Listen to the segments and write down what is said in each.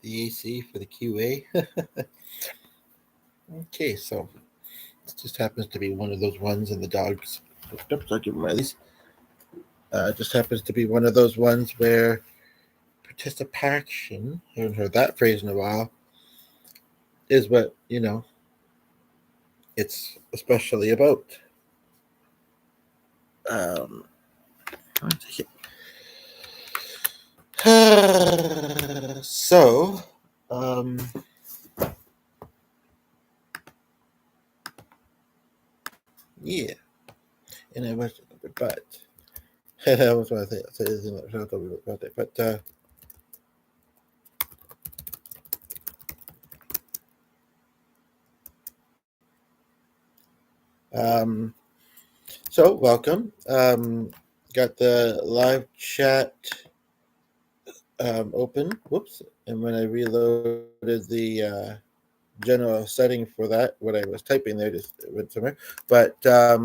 the AC for the QA. Okay, so it just happens to be one of those ones, and the dogs. Oops, I'll give them at least. It just happens to be one of those ones where participation, I haven't heard that phrase in a while, is what, it's especially about. So, yeah, and I was, but I was going to say anything about it, but so welcome. Got the live chat open. Whoops! And when I reloaded the general setting for that, what I was typing there just went somewhere. But I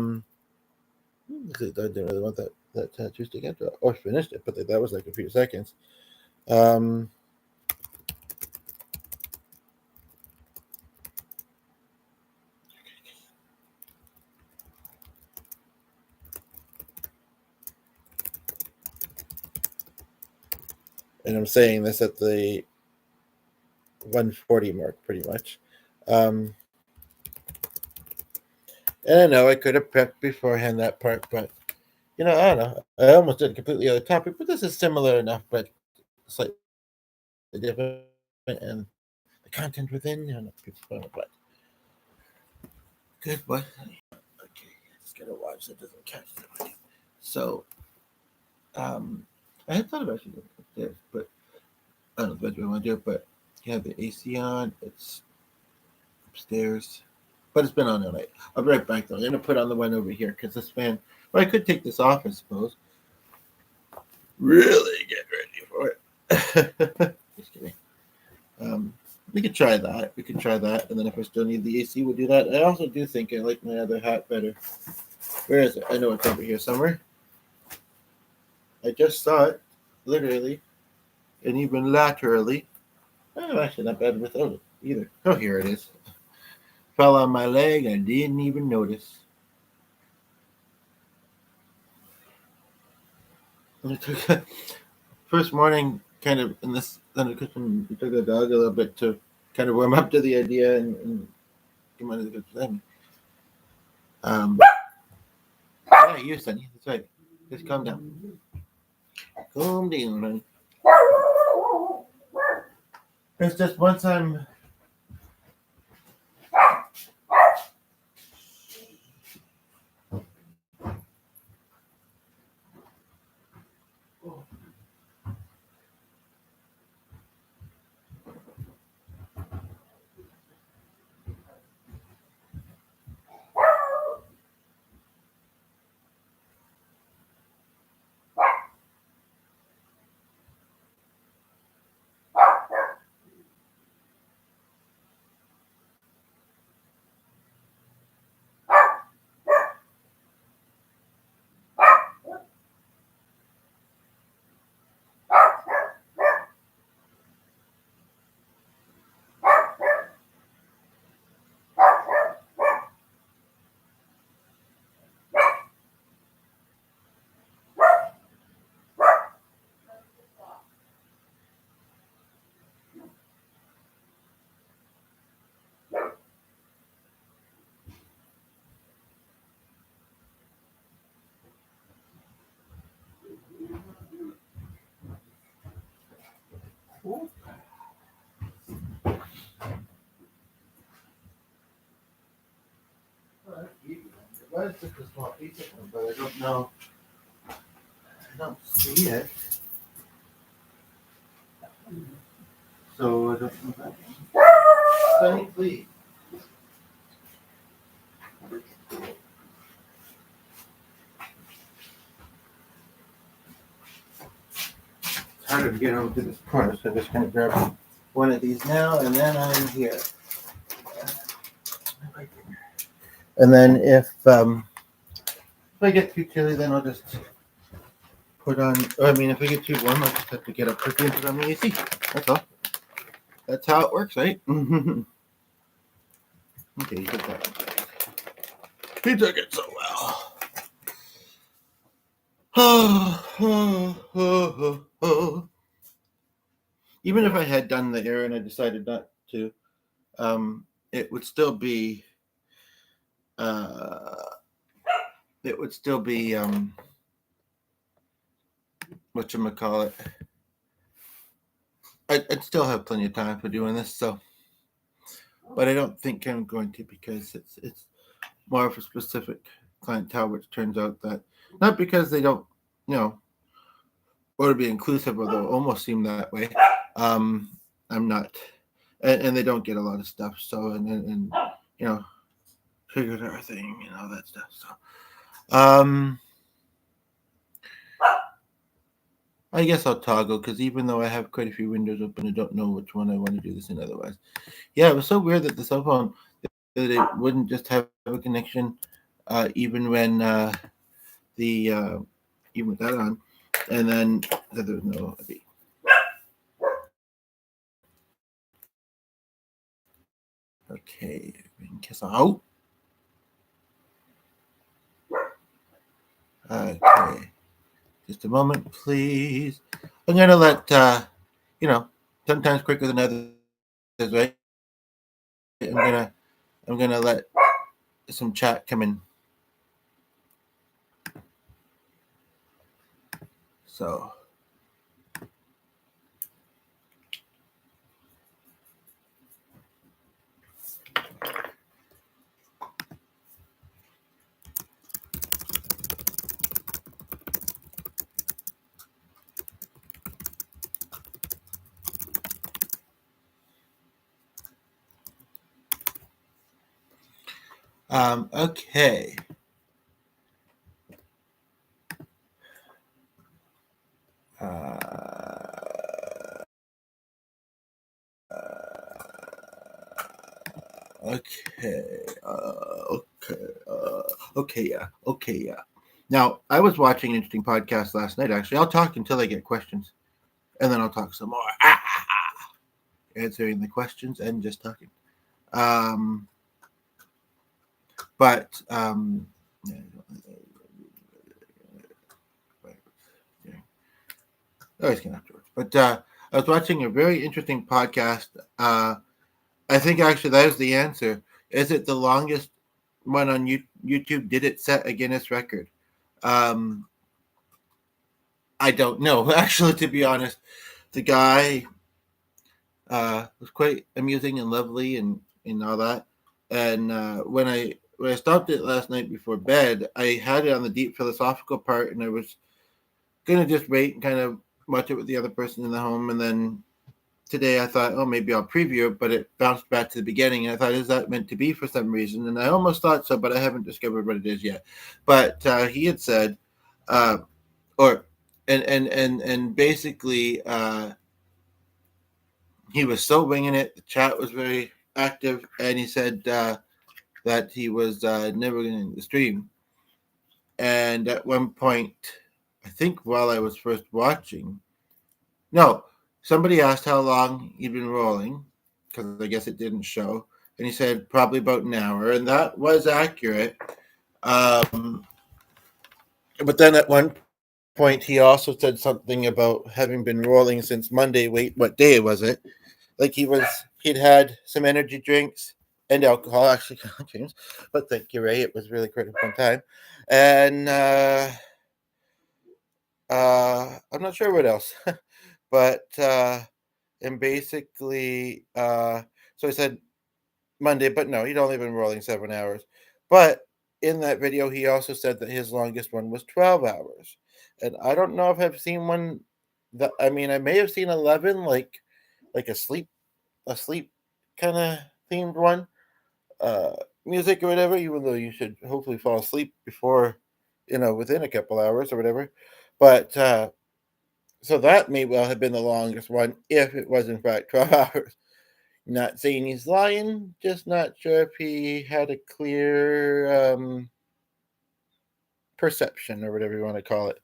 didn't really want that Tuesday again. Oh, I finished it, but that was like a few seconds. And I'm saying this at the 140 mark, pretty much. And I know I could have prepped beforehand that part, but I don't know. I almost did a completely other topic, but this is similar enough, but slightly different, and the content within, people find it, but good. What? Okay, just gotta watch that doesn't catch that. So, I had thought about actually upstairs, but I don't know if that's what I want to do. But you have the AC on. It's upstairs, but it's been on all night. I'll be right back though. I'm gonna put on the one over here because this fan. Well, I could take this off, I suppose. Really get ready for it. Just kidding. We could try that. And then if I still need the AC, we'll do that. I also do think I like my other hat better. Where is it? I know it's over here somewhere. I just saw it, literally, and even laterally. Oh, actually, not bad without it either. Oh, here it is. Fell on my leg. I didn't even notice. And it took first morning, kind of in this in the kitchen. We took the dog a little bit to kind of warm up to the idea and come on to the good thing. Yeah, you, Sonny. That's right. Just calm down. Calm down, honey. It's just once I'm. Well, it's just a small piece of one, but I don't know. I don't see it. So I don't know that. Sunny, please. It's harder to get over to this corner, so I'm just going to grab one of these now, and then I'm here. And then if I get too chilly, then I'll just put on. If I get too warm, I'll just have to get up quickly and put on the AC. That's all. That's how it works, right? Okay, you took that. He took it so well. Even if I had done the error and I decided not to, it would still be whatchamacallit. I'd still have plenty of time for doing this, so, but I don't think I'm going to, because it's more of a specific clientele, which turns out that, not because they don't, or to be inclusive, although it almost seem that way. I'm not, and they don't get a lot of stuff. So and triggers everything and all that stuff. So, I guess I'll toggle, because even though I have quite a few windows open, I don't know which one I want to do this in otherwise. Yeah, it was so weird that the cell phone, that it wouldn't just have a connection, even when even with that on, and then there was no. Okay, kiss out. Okay, just a moment, please. I'm gonna let sometimes quicker than others, right? I'm gonna let some chat come in. So. Okay. Okay. Okay. Now, I was watching an interesting podcast last night. Actually, I'll talk until I get questions, and then I'll talk some more. Answering the questions and just talking. But always can afterwards. But I was watching a very interesting podcast. I think actually that is the answer. Is it the longest one on YouTube? Did it set a Guinness record? I don't know. Actually, to be honest, the guy was quite amusing and lovely and all that. And when I stopped it last night before bed, I had it on the deep philosophical part, and I was gonna just wait and kind of watch it with the other person in the home. And then today I thought, oh, maybe I'll preview it, but it bounced back to the beginning. And I thought, is that meant to be for some reason? And I almost thought so, but I haven't discovered what it is yet. But he had said, or and basically, he was so winging it. The chat was very active, and he said that he was never going to stream. And at one point, I think while I was first watching, no, somebody asked how long he'd been rolling, because I guess it didn't show, and he said probably about an hour, and that was accurate. But then at one point, he also said something about having been rolling since Monday. Wait, what day was it? Like he'd had some energy drinks and alcohol, actually, James. But thank you, Ray. It was really quite a fun time. And I'm not sure what else, but and basically, so I said Monday, but no, he'd only been rolling 7 hours. But in that video, he also said that his longest one was 12 hours. And I don't know if I've seen one that, I mean, I may have seen 11, like a sleep kind of themed one, music or whatever, even though you should hopefully fall asleep before, within a couple hours or whatever. But so that may well have been the longest one, if it was in fact 12 hours. Not saying he's lying, just not sure if he had a clear perception or whatever you want to call it.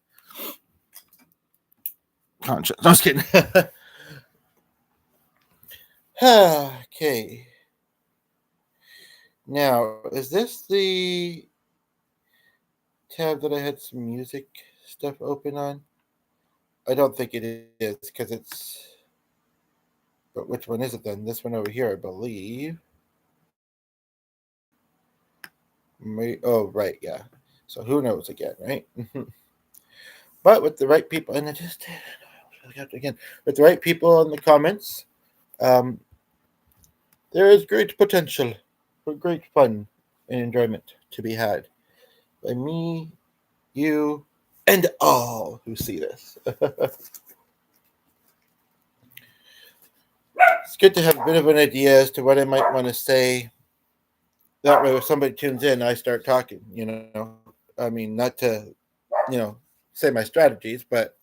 Conscious. I was kidding. Okay. Now, is this the tab that I had some music stuff open on? I don't think it is because it's. But which one is it then? This one over here, I believe. Oh, right, yeah. So who knows again, right? But with the right people, and I just again with the right people in the comments, um, there is great potential for great fun and enjoyment to be had by me, you, and all who see this. It's good to have a bit of an idea as to what I might want to say. That way, if somebody tunes in, I start talking. I mean, not to, you know, say my strategies, but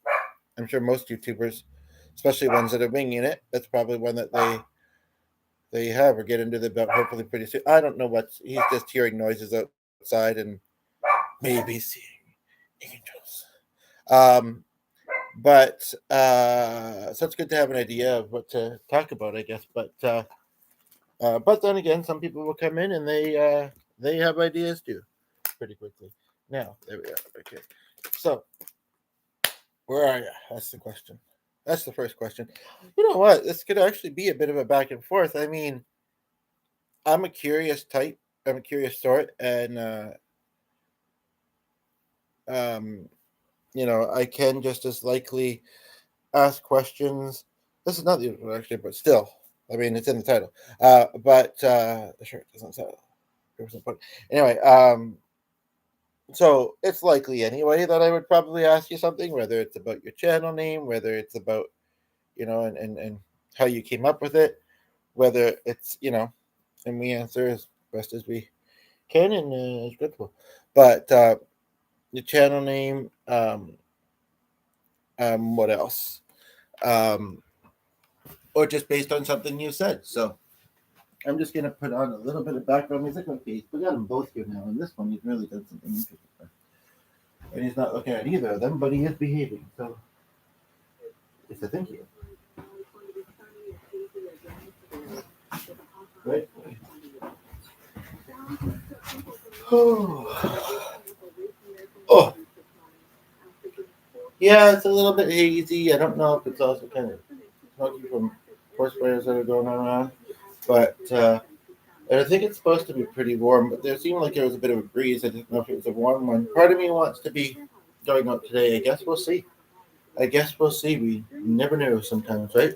I'm sure most YouTubers, especially ones that are winging it, that's probably one that they have or get into the belt hopefully pretty soon. I don't know what's. He's just hearing noises outside and maybe seeing angels. Um, but so it's good to have an idea of what to talk about, I guess. But then again, some people will come in and they have ideas too, pretty quickly. Now there we are. Okay, so where are you? That's the question. That's the first question. You know what? This could actually be a bit of a back and forth. I mean, I'm a curious type. I'm a curious sort, and um, I can just as likely ask questions. This is not the usual actually, but still, I mean, it's in the title. But sure, it doesn't say. There's no point. Anyway, so it's likely anyway that I would probably ask you something, whether it's about your channel name, whether it's about and how you came up with it, whether it's and we answer as best as we can and as truthful. But the channel name, what else? Um, or just based on something you said. So I'm just gonna put on a little bit of background music. Okay, we got them both here now, and this one he's really done something interesting. And he's not looking at either of them, but he is behaving. So it's a thank you. Right. Oh, yeah, it's a little bit hazy. I don't know if it's also kind of smoky from forest fires that are going on around, but and I think it's supposed to be pretty warm. But there seemed like there was a bit of a breeze. I didn't know if it was a warm one. Part of me wants to be going out today. I guess we'll see. I guess we'll see. We never know sometimes, right?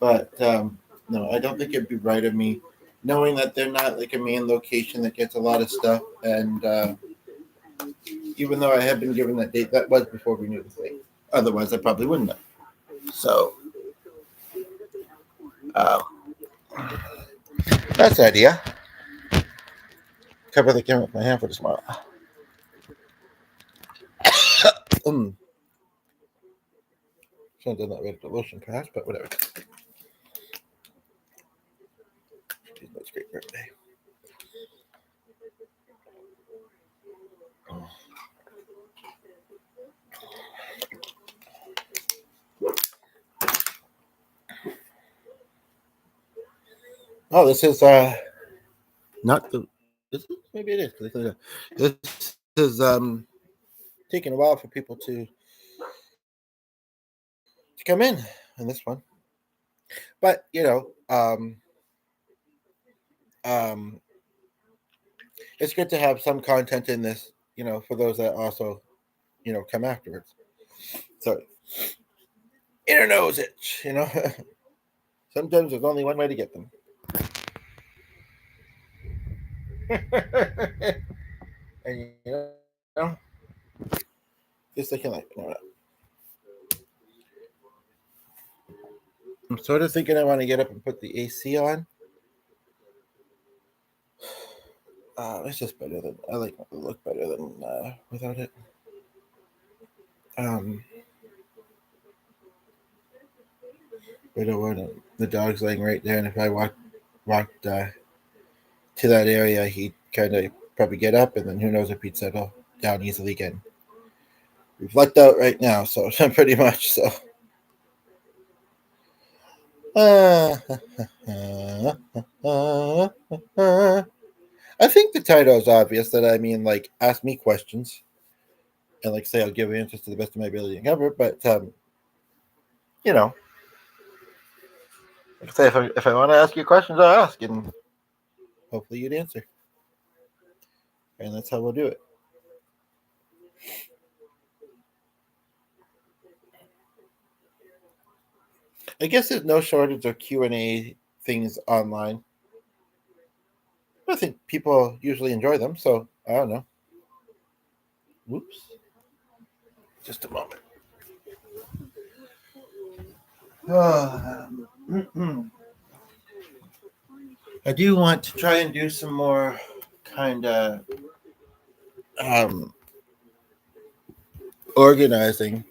But no, I don't think it'd be right of me, knowing that they're not like a main location that gets a lot of stuff. And even though I have been given that date, that was before we knew the thing. Otherwise, I probably wouldn't have. So uh, that's the idea. Cover the camera with my hand for tomorrow. Mm. Should have done that with the lotion, perhaps, but whatever. That's great birthday. Oh, this is not the. Is it? Maybe it is. This is taking a while for people to come in this one, but um, it's good to have some content in this. For those that also come afterwards. So inner nose itch. Sometimes there's only one way to get them. And just thinking like, I'm sort of thinking I want to get up and put the AC on. It's just better than I like the look better than without it. But the dog's laying right there, and if I walked to that area, he'd kind of probably get up, and then who knows if he'd settle down easily again. We've lucked out right now, so pretty much so. I think the title is obvious that I mean, like, ask me questions and, like, say I'll give answers to the best of my ability to cover. But you know, like I say, if I want to ask you questions, I'll ask, and hopefully you'd answer, and that's how we'll do it. I guess there's no shortage of Q&A things online. I think people usually enjoy them, so I don't know. Whoops. Just a moment. I do want to try and do some more kind of um, organizing.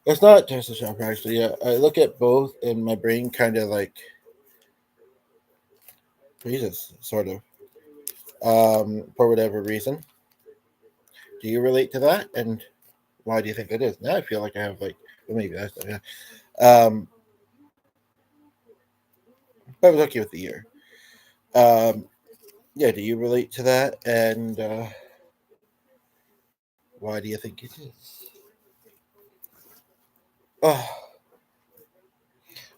It's not just a shop, actually. Yeah, I look at both, and my brain kind of like freezes, sort of, for whatever reason. Do you relate to that? And why do you think it is? Now I feel like I have like, well, maybe that's yeah. I was okay with the year. Um, yeah, do you relate to that? And why do you think it is? Oh,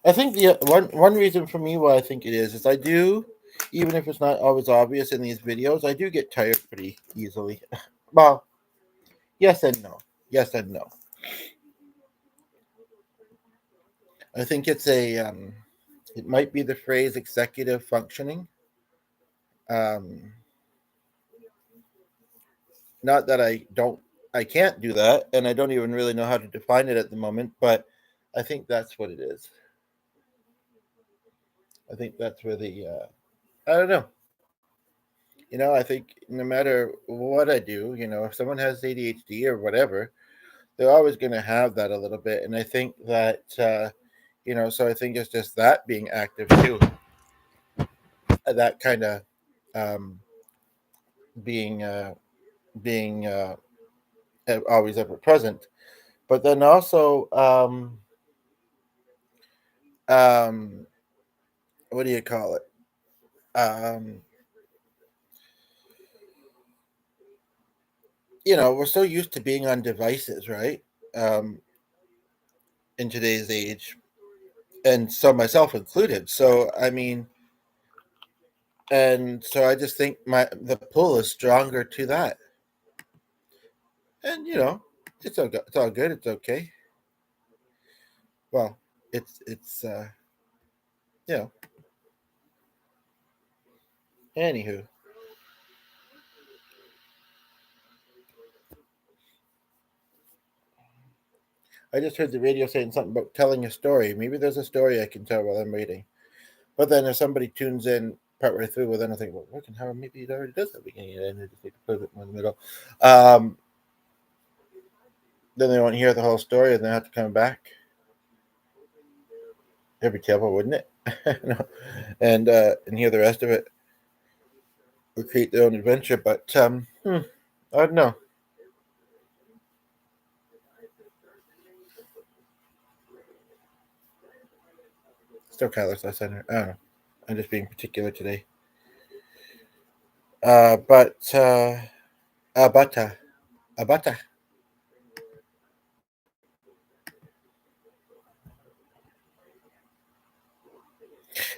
I think the one reason for me why I think it is I do, even if it's not always obvious in these videos, I do get tired pretty easily. Well, yes and no. Yes and no. I think it's it might be the phrase executive functioning. Um, Not that I can't do that, and I don't even really know how to define it at the moment, but I think that's what it is. I think that's where I don't know. I think no matter what I do, if someone has ADHD or whatever, they're always going to have that a little bit. And I think that, so I think it's just that being active too, that kind of um, being, being always ever present. But then also, um, what do you call it? Um, we're so used to being on devices, right? Um, in today's age, and so myself included. So I mean, and so I just think the pull is stronger to that, and it's all good. It's okay. Well, it's you know. Anywho, I just heard the radio saying something about telling a story. Maybe there's a story I can tell while I'm reading. But then if somebody tunes in partway through, well, then I think, well, working how maybe it already does have a beginning and end. I just need to put a bit more in the middle. Um, then they won't hear the whole story, and they have to come back. It'd be terrible, wouldn't it? No. And hear the rest of it or create their own adventure. But I don't know. Still kind of looks like center. I don't know. I'm just being particular today. But abata, abata,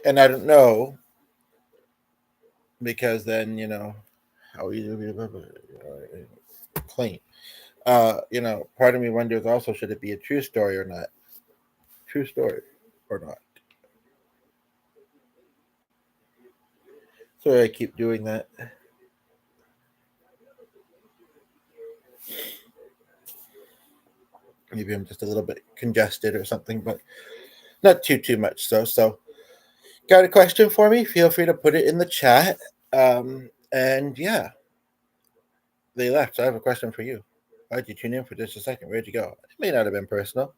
and I don't know because then how easy claim. Part of me wonders also should it be a true story or not? True story or not? So I keep doing that. Maybe I'm just a little bit congested or something, but not too much. So got a question for me? Feel free to put it in the chat. And yeah, they left. So I have a question for you. Why'd you tune in for just a second? Where'd you go? It may not have been personal.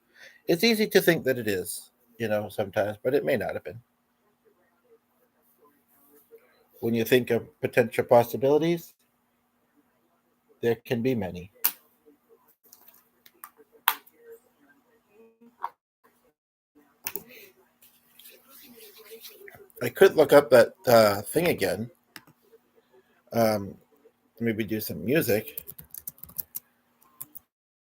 It's easy to think that it is, sometimes, but it may not have been. When you think of potential possibilities, there can be many. I could look up that thing again. Maybe do some music,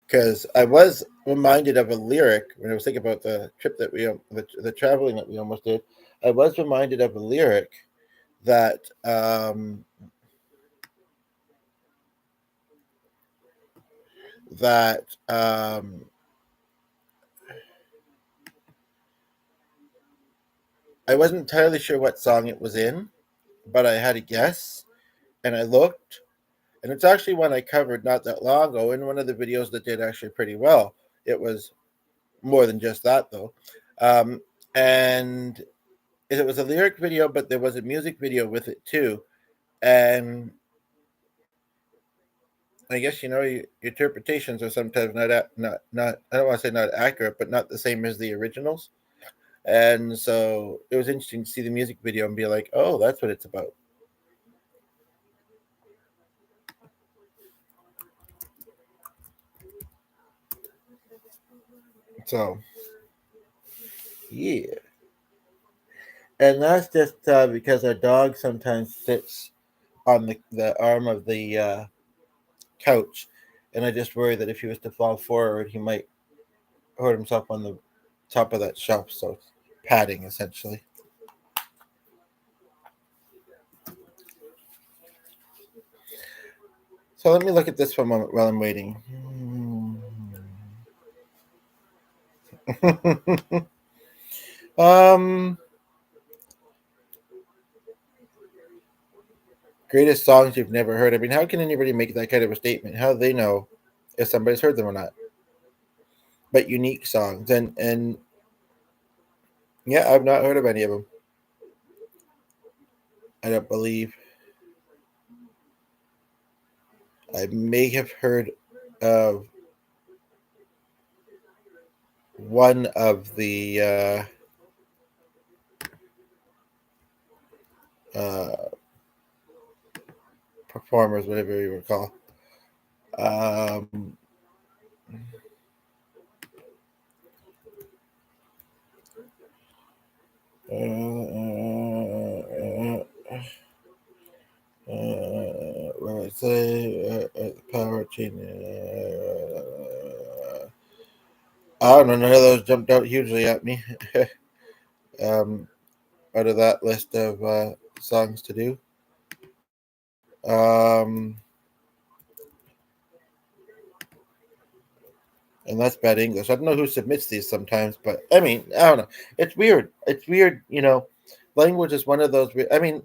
because I was reminded of a lyric when I was thinking about the trip that the traveling that we almost did. I was reminded of a lyric that that I wasn't entirely sure what song it was in, but I had a guess, and I looked, and it's actually one I covered not that long ago in one of the videos that did actually pretty well. It was more than just that though, and it was a lyric video, but there was a music video with it too, and I guess your interpretations are sometimes not I don't want to say not accurate, but not the same as the originals. And so it was interesting to see the music video and be like, oh, that's what it's about. So yeah, and that's just because our dog sometimes sits on the arm of the couch, and I just worry that if he was to fall forward, he might hurt himself on the top of that shelf. So it's padding essentially. So let me look at this for a moment while I'm waiting. um, Greatest songs you've never heard. I mean, how can anybody make that kind of a statement? How do they know if somebody's heard them or not? But unique songs, and yeah, I've not heard of any of them. I don't believe. I may have heard of one of the uh, performers, whatever you would call. Um, what I say? Power chain. I don't know. None of those jumped out hugely at me. um, Out of that list of songs to do. Um, and that's bad English. I don't know who submits these sometimes, but I mean, I don't know. It's weird. It's weird. Language is one of those. I mean,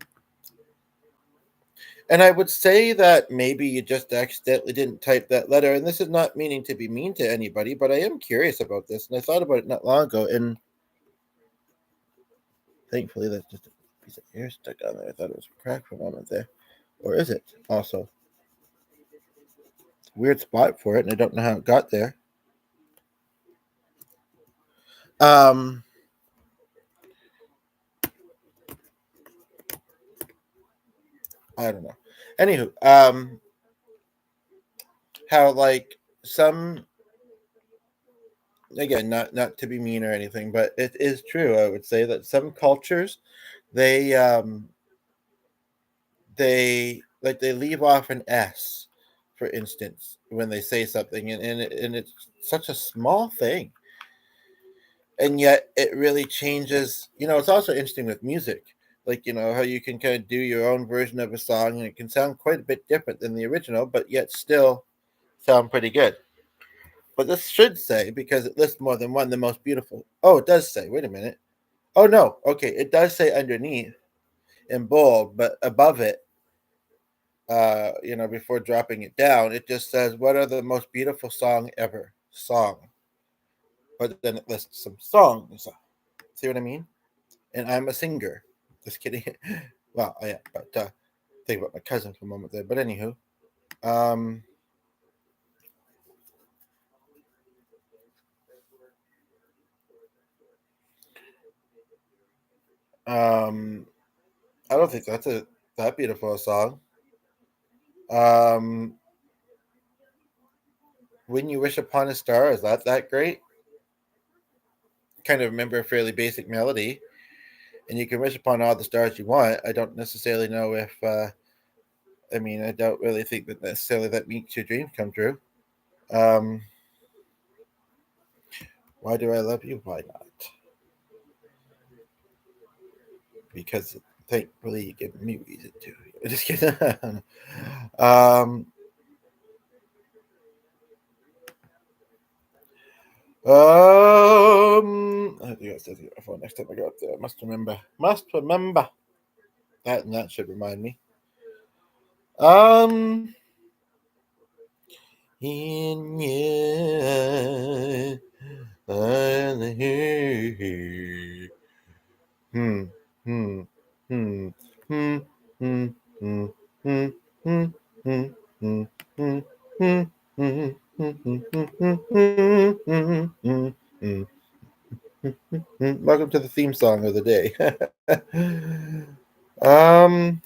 and I would say that maybe you just accidentally didn't type that letter. And this is not meaning to be mean to anybody, but I am curious about this. And I thought about it not long ago. And thankfully, that's just a piece of hair stuck on there. I thought it was cracked for a moment there. Or is it also? It's a weird spot for it, and I don't know how it got there. Um, I don't know. Anywho, how like some again, not to be mean or anything, but it is true. I would say that some cultures they they leave off an S, for instance, when they say something, and it's such a small thing, and yet it really changes. It's also interesting with music, like how you can kind of do your own version of a song, and it can sound quite a bit different than the original, but yet still sound pretty good. But this should say, because it lists more than one, the most beautiful. Oh, it does say. Wait a minute. Oh no. Okay, it does say underneath in bold, but above it, before dropping it down, it just says, "What are the most beautiful song ever?" Song. But then it lists some songs. See what I mean? And I'm a singer. Just kidding. Well, yeah, but think about my cousin for a moment there. But anywho, um, um, I don't think that's a that beautiful a song. Um, when you wish upon a star, is that great? Kind of remember a fairly basic melody, and you can wish upon all the stars you want. I don't necessarily know if. I don't really think that necessarily that makes your dreams come true. Um, why do I love you? Why not? Because thankfully you give me reason to. Just kidding. um, I think I said my phone next time I go up there. Must remember. Must remember. That and that should remind me. Um, in yeah, hmm, hmm, hmm, hmm, hmm, hmm, hmm, hmm, hmm, hmm, hmm, hmm, welcome to the theme song of the day. um,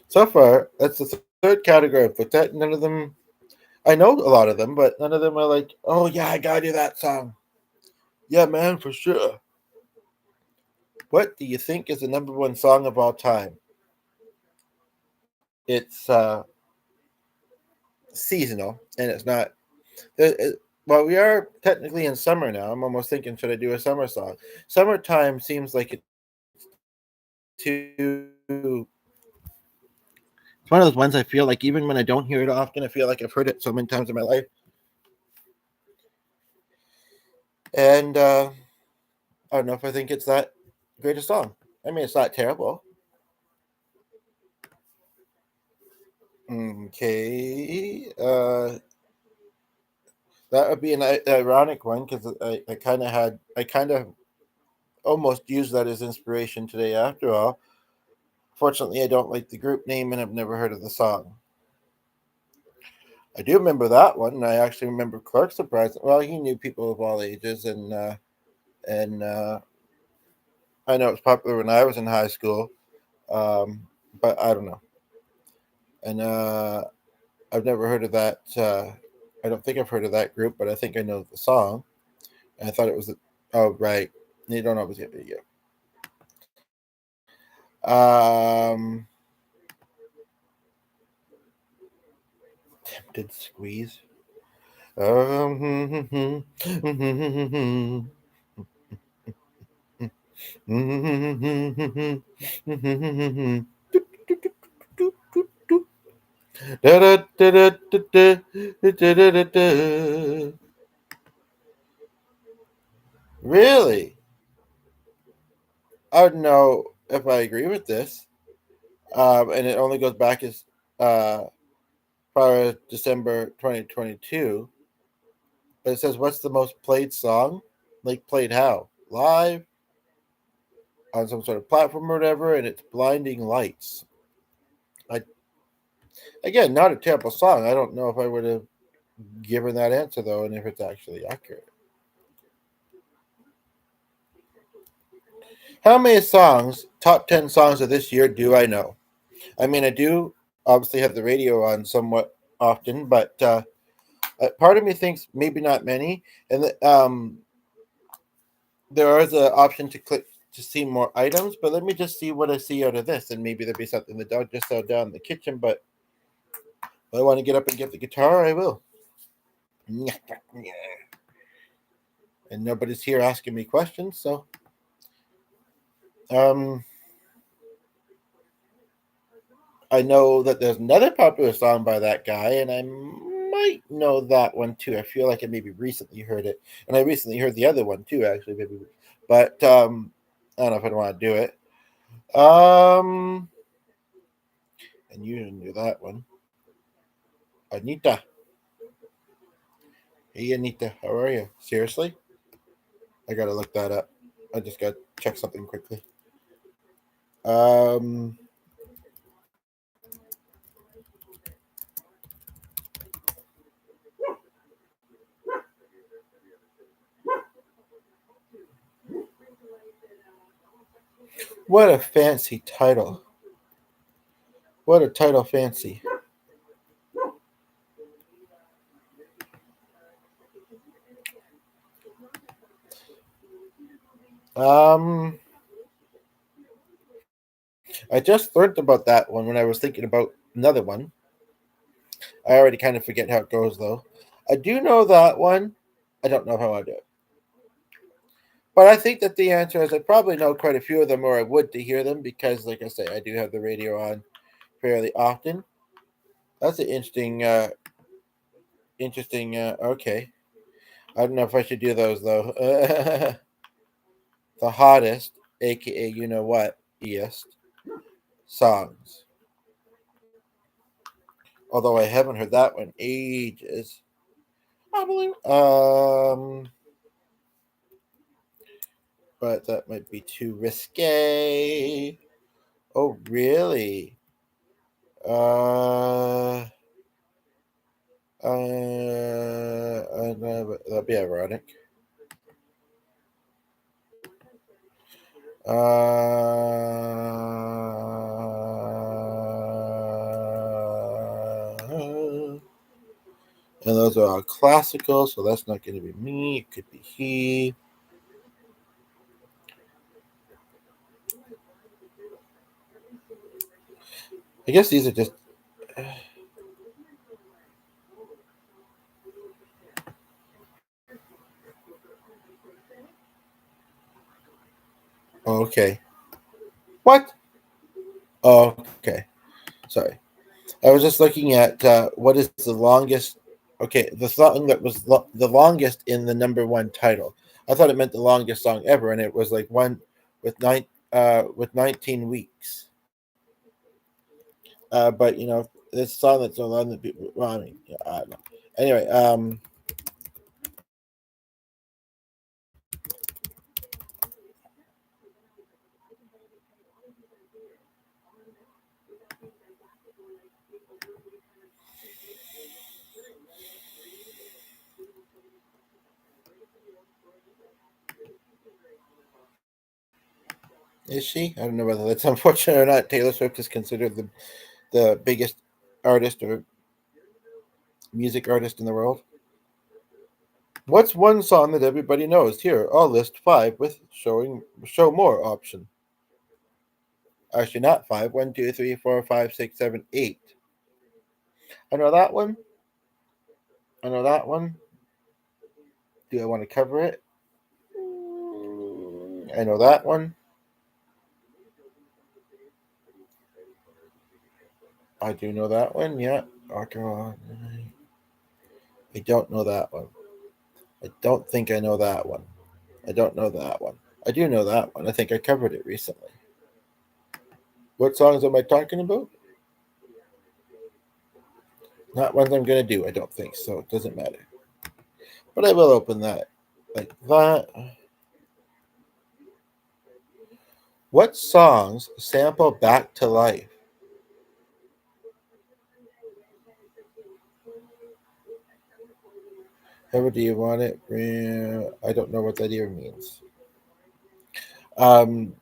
so far, that's the third category I put that. None of them, I know a lot of them, but none of them are like, oh yeah, I gotta do that song. Yeah, man, for sure. What do you think is the number one song of all time? It's seasonal, and it's not. Well, we are technically in summer now. I'm almost thinking, should I do a summer song? Summertime seems like it's too. It's one of those ones I feel like even when I don't hear it often, I feel like I've heard it so many times in my life. And I don't know if I think it's that great a song. I mean, it's not terrible. Okay. That would be an ironic one because I kind of almost used that as inspiration today after all. Fortunately, I don't like the group name and I've never heard of the song. I do remember that one, and I actually remember Clark surprised. Well, he knew people of all ages, and I know it was popular when I was in high school, um, but I don't know. And I've never heard of that. I don't think I've heard of that group, but I think I know the song. And I thought it was. Oh, right. You don't always get video. Um, Tempted squeeze. Um, Really? I don't know if I agree with this. And it only goes back as uh, far as December 2022. But it says, what's the most played song? Like, played how? Live? On some sort of platform or whatever? And it's Blinding Lights. I Again, not a terrible song. I don't know if I would have given that answer, though, and if it's actually accurate. How many songs, top 10 songs of this year, do I know? I mean, I do obviously have the radio on somewhat often, but part of me thinks maybe not many. And there is an option to click to see more items, but let me just see what I see out of this, and maybe there'll be something that I'll just saw down in the kitchen. But if I want to get up and get the guitar, I will. And nobody's here asking me questions, so um, I know that there's another popular song by that guy, and I might know that one too. I feel like I maybe recently heard it, and I recently heard the other one too, actually, maybe. But I don't know if I want to do it. Um, and you knew that one, Anita. Hey, Anita, how are you? Seriously, I gotta look that up. I just gotta check something quickly. Um, what a fancy title! What a title, fancy. Um, I just learned about that one when I was thinking about another one. I already kind of forget how it goes though. I do know that one. I don't know how I do it. But I think that the answer is I probably know quite a few of them, or I would to hear them because, like I say, I do have the radio on fairly often. That's an interesting. Okay, I don't know if I should do those though. The hottest, aka you know what, est songs. Although I haven't heard that one ages. I believe. But that might be too risque. Oh, really? Uh, that'd be ironic. And those are all classical, so that's not going to be me. It could be he. I guess these are just. Oh, okay. What? Oh, okay. Sorry. I was just looking at what is the longest. Okay, the song that was the longest in the number one title. I thought it meant the longest song ever, and it was like one with 19 weeks. But you know, this song that's so long that people. Well, I mean, yeah, I don't know. Anyway, is she? I don't know whether that's unfortunate or not. Taylor Swift is considered the biggest artist or music artist in the world. What's one song that everybody knows? Here, I'll list five with show more option. Actually, not five. 1, 2, 3, 4, 5, 6, 7, 8. I know that one. I know that one. Do I want to cover it? I know that one. I do know that one. Yeah. I don't know that one. I don't think I know that one. I don't know that one. I do know that one. I think I covered it recently. What songs am I talking about? Not ones I'm going to do, I don't think, so it doesn't matter. But I will open that like that. What songs sample Back to Life? Ever do you want it? I don't know what that even means. Um,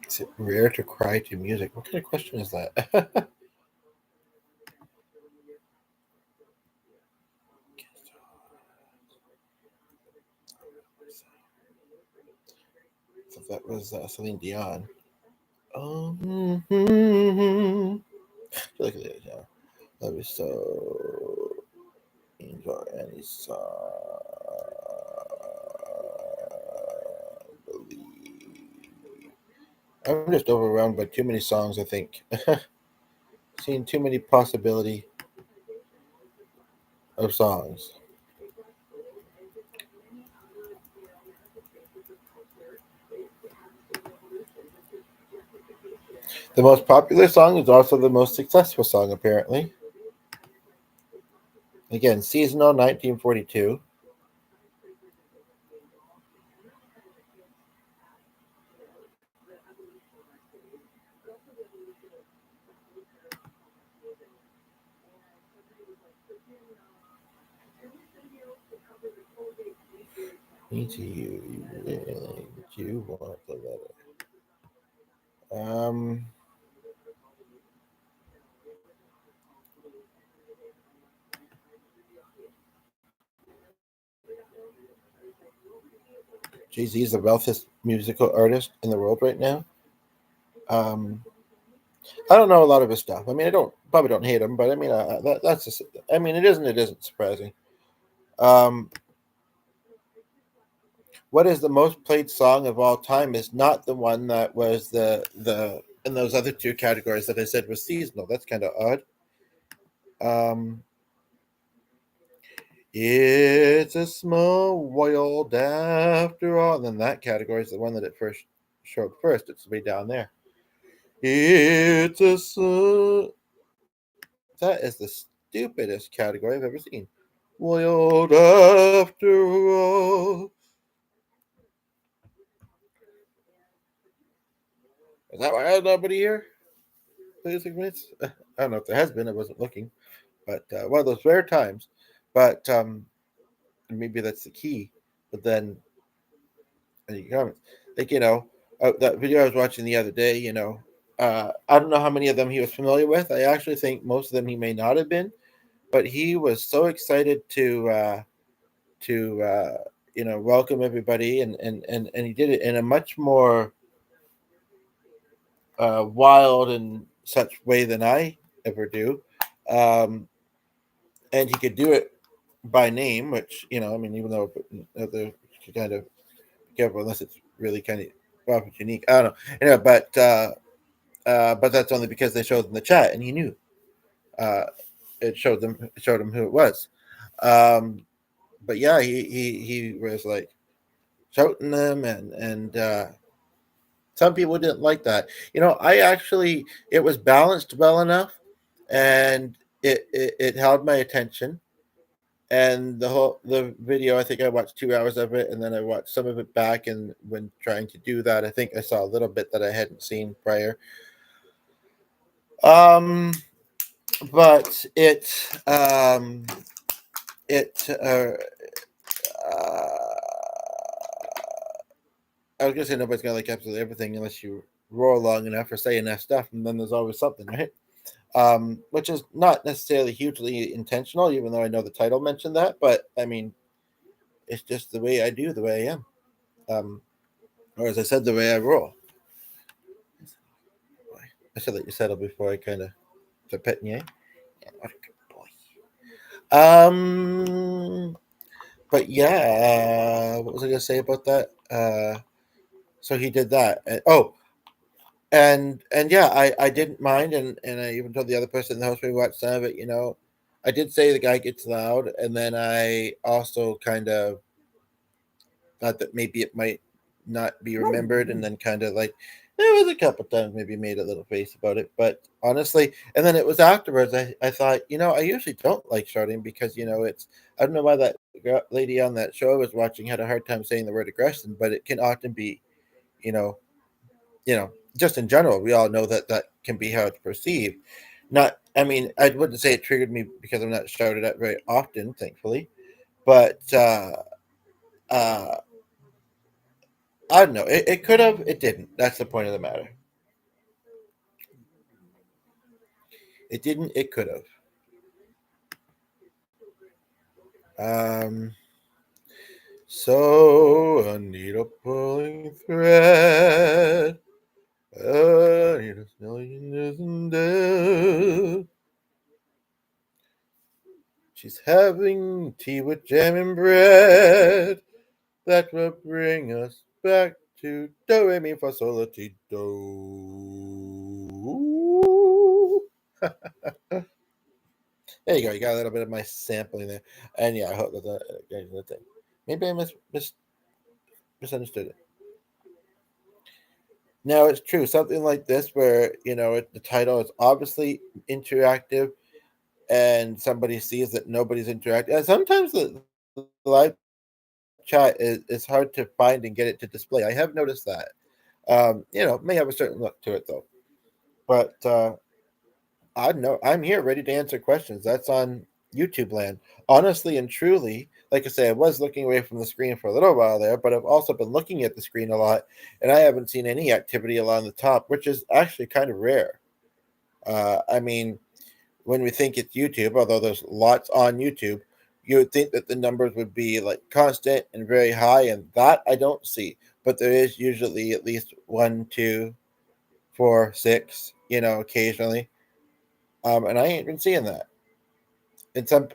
is it rare to cry to music? What kind of question is that? So that was Celine Dion. Look at it. Yeah. That was so enjoy any song. I'm just overwhelmed by too many songs. I think seen too many possibility of songs. The most popular song is also the most successful song, apparently. Again, seasonal 1942. Me to you, you really do want the letter. Um, Jay-Z is the wealthiest musical artist in the world right now. Um, I don't know a lot of his stuff. I mean, I don't probably don't hate him, but I mean, that's just. I mean, it isn't surprising. Um, what is the most played song of all time is not the one that was the in those other two categories that I said was seasonal. That's kind of odd. Um, it's a small world after all. And then that category is the one that it first showed first. It's way down there. It's a that is the stupidest category I've ever seen. World after all. Is that why I had nobody here? 36 minutes? I don't know if there has been. I wasn't looking. But one of those rare times. But maybe that's the key. But then, any comments? Like, that video I was watching the other day, I don't know how many of them he was familiar with. I actually think most of them he may not have been. But he was so excited to welcome everybody, and he did it in a much more wild and such way than I ever do. Um, and he could do it by name, which, I mean, even though they're kind of careful unless it's really kind of well, unique. I don't know. But that's only because they showed in the chat and he knew. Uh, it showed him who it was. Um, but yeah, he was like shouting them, and some people didn't like that. I actually, it was balanced well enough, and it held my attention. And the video, I think I watched 2 hours of it, and then I watched some of it back. And when trying to do that, I think I saw a little bit that I hadn't seen prior. Um, but it I was gonna say nobody's gonna like absolutely everything unless you roar long enough or say enough stuff, and then there's always something, right? Which is not necessarily hugely intentional, even though I know the title mentioned that. But I mean, it's just the way I do, the way I am, or as I said, the way I roll. I should let you settle before I kind of start petting you. Yeah, what a good boy. But yeah, what was I gonna say about that? So he did that. And yeah, I didn't mind, and I even told the other person in the house we watched some of it. I did say the guy gets loud, and then I also kind of thought that maybe it might not be remembered, and then kind of like there was a couple times maybe made a little face about it, but honestly, and then it was afterwards. I thought, I usually don't like shouting because it's I don't know why that lady on that show I was watching had a hard time saying the word aggression, but it can often be, you know, just in general, we all know that that can be how it's perceived. Not, I mean, I wouldn't say it triggered me because I'm not shouted at very often, thankfully, but uh, I don't know. It could have, it didn't. That's the point of the matter. It didn't, it could have. So I need a pulling thread. I need a million isn't dead. She's having tea with jam and bread. That will bring us back to do re mi fa sol la ti do. There you go. You got a little bit of my sampling there, and yeah, I hope that thing. Maybe I misunderstood it. Now it's true. Something like this, where the title is obviously interactive, and somebody sees that nobody's interacting. And sometimes the live chat is hard to find and get it to display. I have noticed that. May have a certain look to it though. But I know I'm here ready to answer questions. That's on YouTube land. Honestly and truly, like I say, I was looking away from the screen for a little while there, but I've also been looking at the screen a lot, and I haven't seen any activity along the top, which is actually kind of rare. I mean, when we think it's YouTube, although there's lots on YouTube, you would think that the numbers would be like constant and very high, and that I don't see. But there is usually at least one, two, four, six, occasionally. And I ain't been seeing that. And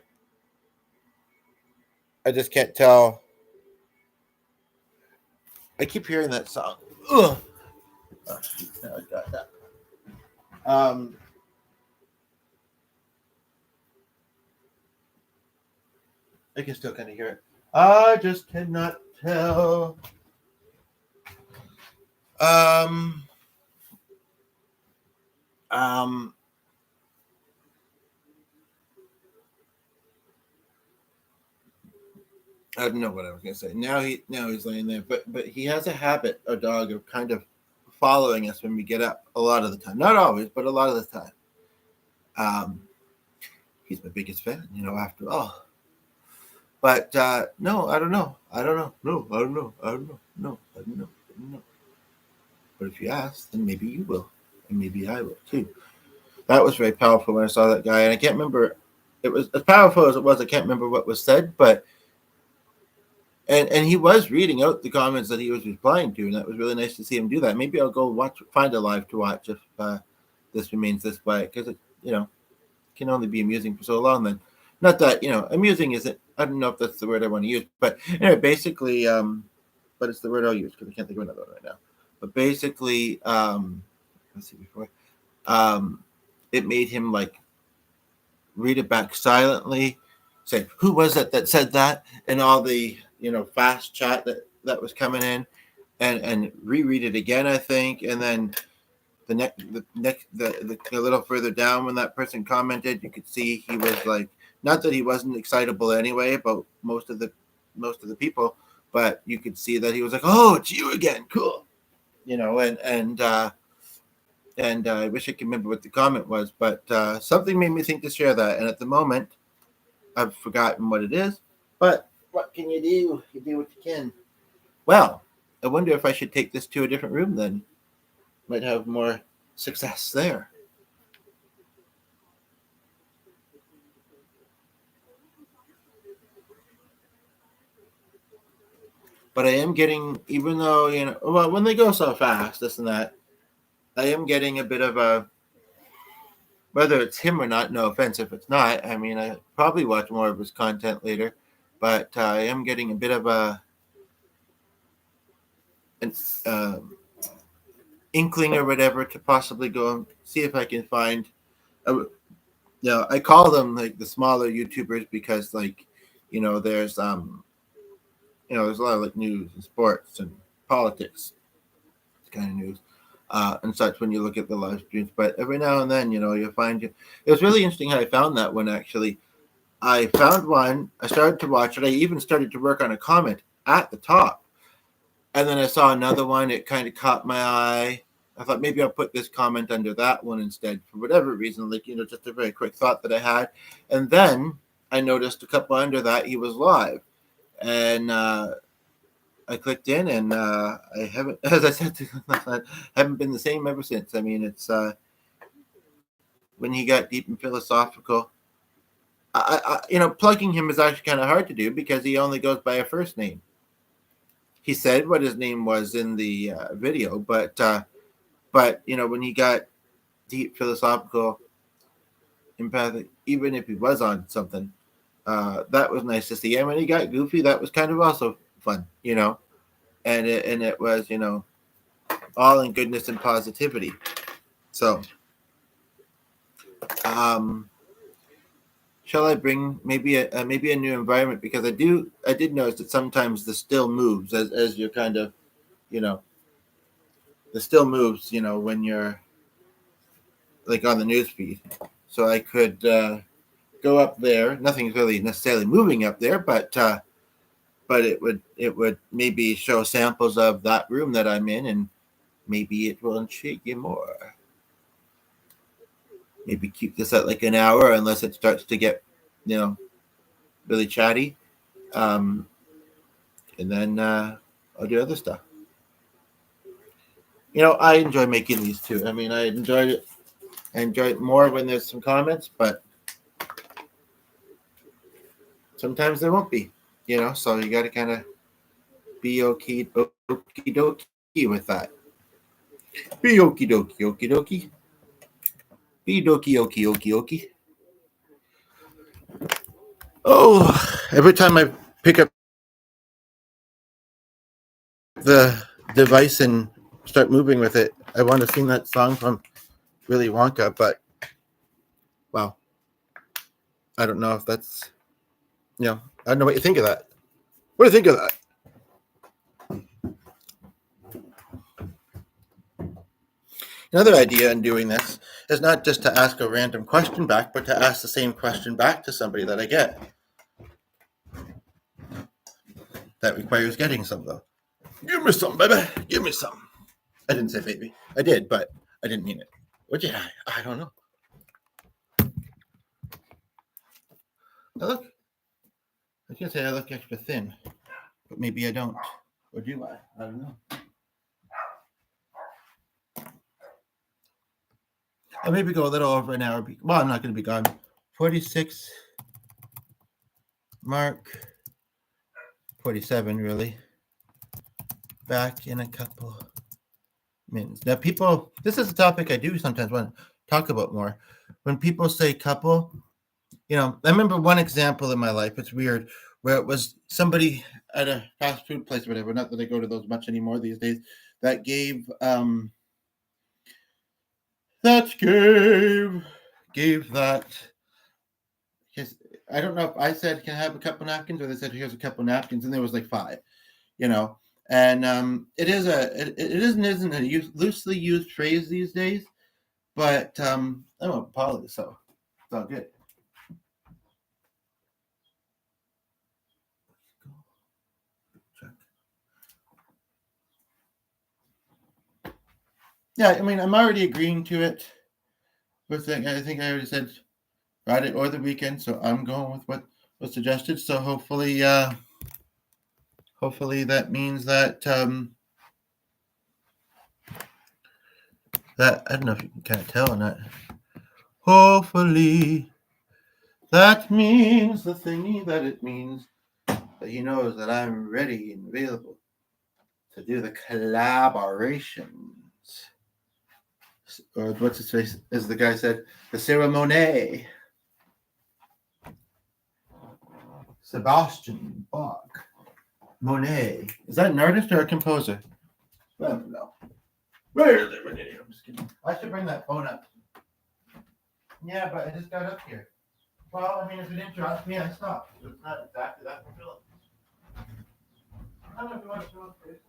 I just can't tell. I keep hearing that song. Ugh. Oh, now I got that. I can still kind of hear it. I just cannot tell. Um, um, I don't know what I was gonna say. Now he's laying there, but he has a habit, a dog, of kind of following us when we get up. A lot of the time, not always, but a lot of the time. Um, he's my biggest fan, After all. But no, I don't know. I don't know. No, I don't know. I don't know. No, I don't know. I don't know. But if you ask, then maybe you will, and maybe I will too. That was very powerful when I saw that guy, and I can't remember. It was as powerful as it was. I can't remember what was said, but and he was reading out the comments that he was replying to, and that was really nice to see him do that. Maybe I'll go find a live to watch if this remains this way, because it can only be amusing for so long. Then, not that amusing isn't. I don't know if that's the word I want to use, but anyway, basically, but it's the word I'll use because I can't think of another one right now. But basically, let's see before, it made him like read it back silently, say who was it that said that, and all the fast chat that was coming in, and reread it again, I think, and then the a little further down when that person commented, you could see he was like, not that he wasn't excitable anyway about most of the people, but you could see that he was like, oh, it's you again, cool, and I wish I could remember what the comment was, but something made me think to share that, and at the moment I've forgotten what it is, but what can you do? You do what you can. Well, I wonder if I should take this to a different room then. Might have more success there. But I am getting, even though, well, when they go so fast, this and that, I am getting a bit of a, whether it's him or not, no offense if it's not. I mean, I probably watch more of his content later, but I am getting a bit of an inkling or whatever to possibly go and see if I can find. I call them like the smaller YouTubers because, like, there's a lot of like news and sports and politics kind of news and such when you look at the live streams. But every now and then, you'll find it. It was really interesting how I found that one actually. I found one, I started to watch it. I even started to work on a comment at the top. And then I saw another one. It kind of caught my eye. I thought maybe I'll put this comment under that one instead for whatever reason, like, just a very quick thought that I had. And then I noticed a couple under that he was live. And I clicked in, and I haven't, as I said, haven't been the same ever since. I mean, it's when he got deep and philosophical. Plugging him is actually kind of hard to do because he only goes by a first name. He said what his name was in the video, but when he got deep, philosophical, empathic, even if he was on something, that was nice to see. And when he got goofy, that was kind of also fun, and it was all in goodness and positivity. So, shall I bring maybe a new environment, because I did notice that sometimes the still moves as you're kind of the still moves when you're like on the news feed. So I could go up there. Nothing's really necessarily moving up there, but it would maybe show samples of that room that I'm in, and maybe it will intrigue you more. Maybe keep this at like an hour unless it starts to get, really chatty. And then I'll do other stuff. I enjoy making these too. I mean, I enjoy it more when there's some comments, but sometimes there won't be, so you got to kind of be okie dokie with that. Be okie dokie. Be dokie okie. Oh, every time I pick up the device and start moving with it, I want to sing that song from Willy Wonka, but wow, I don't know if that's, I don't know what you think of that. What do you think of that? Another idea in doing this is not just to ask a random question back, but to ask the same question back to somebody that I get. That requires getting some, though. Give me some, baby. Give me some. I didn't say baby. I did, but I didn't mean it. Would you? I don't know. I was going to say I look extra thin, but maybe I don't. Or do I? I don't know. I'll maybe go a little over an hour. Well, I'm not going to be gone. 46 mark. 47, really. Back in a couple minutes. Now, people, this is a topic I do sometimes want to talk about more. When people say couple, I remember one example in my life, it's weird, where it was somebody at a fast food place or whatever, not that I go to those much anymore these days, that gave that, because I don't know if I said, can I have a couple napkins, or they said, here's a couple napkins, and there was like 5, and it isn't a loosely used phrase these days, but I'm a poly, so it's all good. Yeah, I mean, I'm already agreeing to it. I think I already said Friday or the weekend, so I'm going with what was suggested. So hopefully that means that that, I don't know if you can kind of tell or not. Hopefully that means the thingy that it means, that he knows that I'm ready and available to do the collaborations. Or what's his face, as the guy said, the ceremony. Sebastian Bach. Monet. Is that an artist or a composer? I don't know. Where is it? I'm just kidding. I should bring that phone up. Yeah, but I just got up here. Well, I mean, if it interrupts me, I stop. So it's not exactly that for Philip. I don't know if you want to Philip first.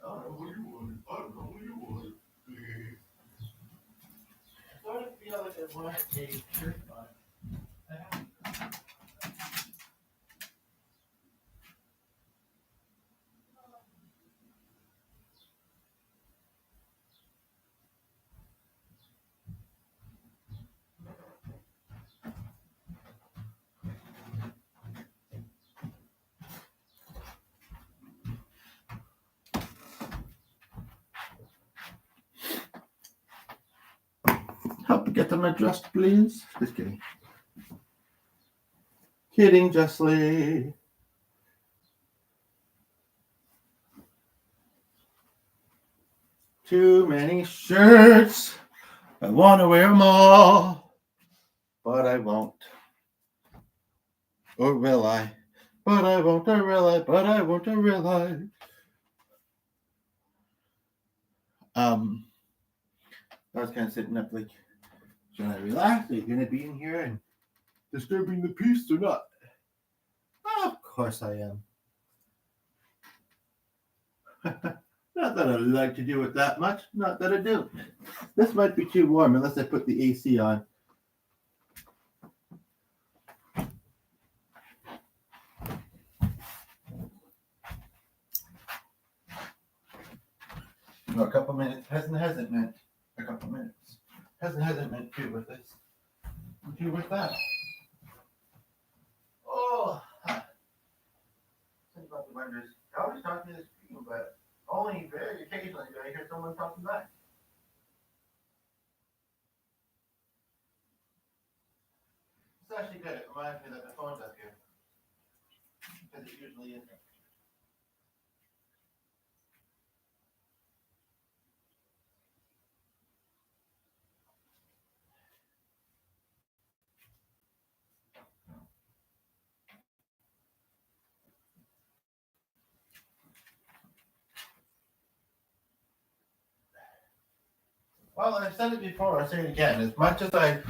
I don't know who you want. I sort of feel like I want a shirt on. Help me get them addressed, please. Just kidding. Kidding, Justly. Too many shirts. I want to wear them all, but I won't. Or will I? But I won't realize. But I won't realize. I was kind of sitting up like, should I relax? Are you going to be in here and disturbing the peace or not? Oh, of course I am. Not that I like to do it that much. Not that I do. This might be too warm unless I put the AC on. No, a couple minutes hasn't meant a couple minutes. Hasn't meant two with this. Two with that. Oh, somebody wonders. I always talk to this people, but only very occasionally do I hear someone talking back. It's actually good. It reminds me that the phone's up here. Because it usually isn't. Well, I've said it before, I'll say it again. As much as I,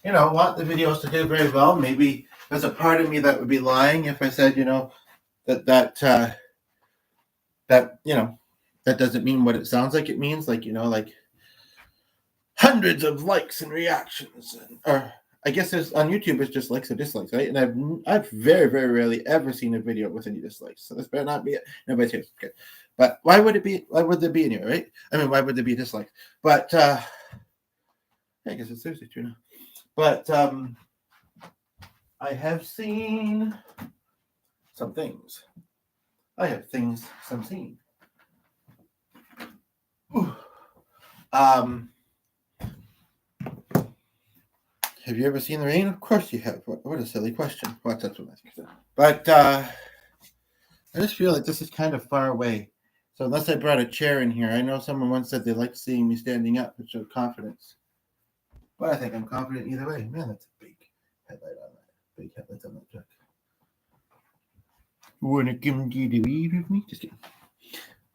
want the videos to do very well, maybe there's a part of me that would be lying if I said, that that doesn't mean what it sounds like it means. Like, like hundreds of likes and reactions, or I guess there's on YouTube it's just likes or dislikes, right? And I've very, very rarely ever seen a video with any dislikes. So this better not be it. Nobody's here. Okay. But why would there be any, right? I mean, why would there be dislikes? But I guess it's seriously true now. But I have seen some things. I have things some seen. Have you ever seen the rain? Of course you have. What a silly question. Well, that's what I think. But I just feel like this is kind of far away. So unless I brought a chair in here, I know someone once said they liked seeing me standing up. It showed confidence. But I think I'm confident either way. Man, that's a big headlight on that. Big headlights on that truck. Want to come to the weed with me? Just kidding.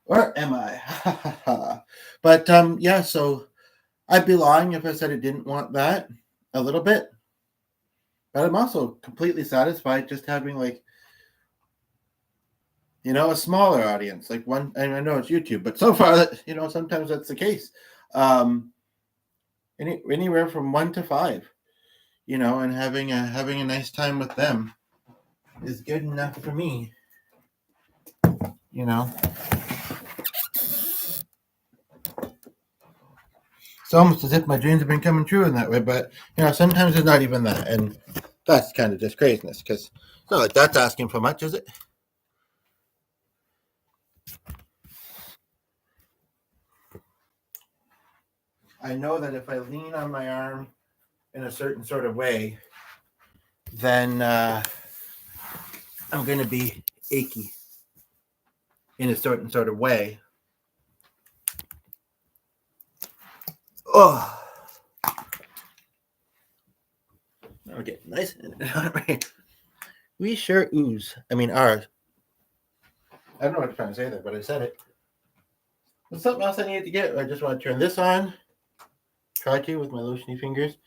Or am I? But yeah, so I'd be lying if I said I didn't want that a little bit. But I'm also completely satisfied just having a smaller audience. Like one, and I know it's YouTube, but so far that sometimes that's the case. Anywhere from 1 to 5, and having a nice time with them is good enough for me. It's almost as if my dreams have been coming true in that way, but sometimes it's not even that, and that's kind of just craziness because it's not like that's asking for much, is it? I know that if I lean on my arm in a certain sort of way, then I'm going to be achy in a certain sort of way. Oh. Okay, nice. We sure ooze. I mean, ours. I don't know what I'm trying to say there, but I said it. There's something else I needed to get. I just want to turn this on. Try to with my lotiony fingers.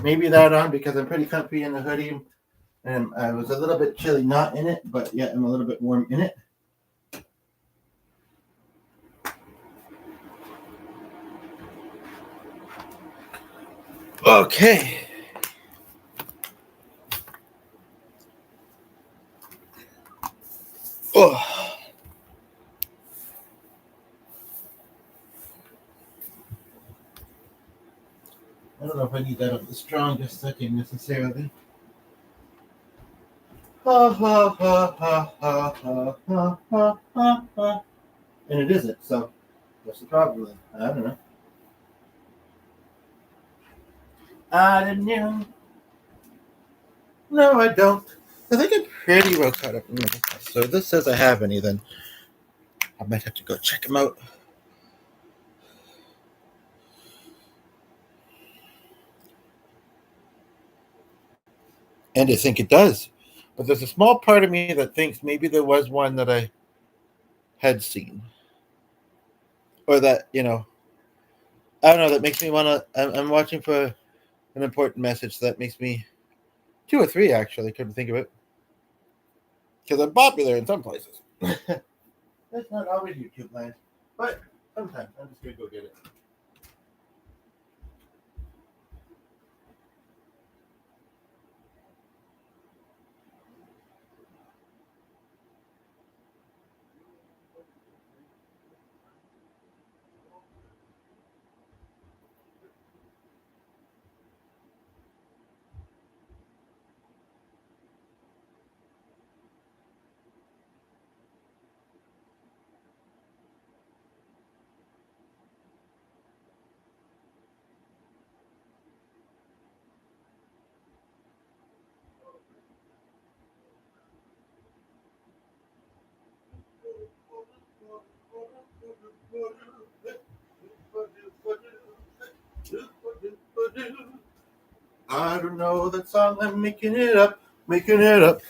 Maybe that on because I'm pretty comfy in the hoodie. And I was a little bit chilly not in it, but yet I'm a little bit warm in it. Okay. Oh. I don't know if I need that on the strongest setting necessarily. Ha ha ha ha ha ha ha ha ha ha. And it isn't, so what's the problem then? I don't know. I don't know. No, I don't. I think I'm pretty well caught up. So if this says I have any, then I might have to go check them out. And I think it does. But there's a small part of me that thinks maybe there was one that I had seen, or that I don't know. That makes me want to. I'm watching for an important message. So that makes me two or three actually. Couldn't think of it because I'm popular in some places. That's not always YouTube land, but sometimes I'm just gonna go get it. I don't know that song. I'm making it up, making it up.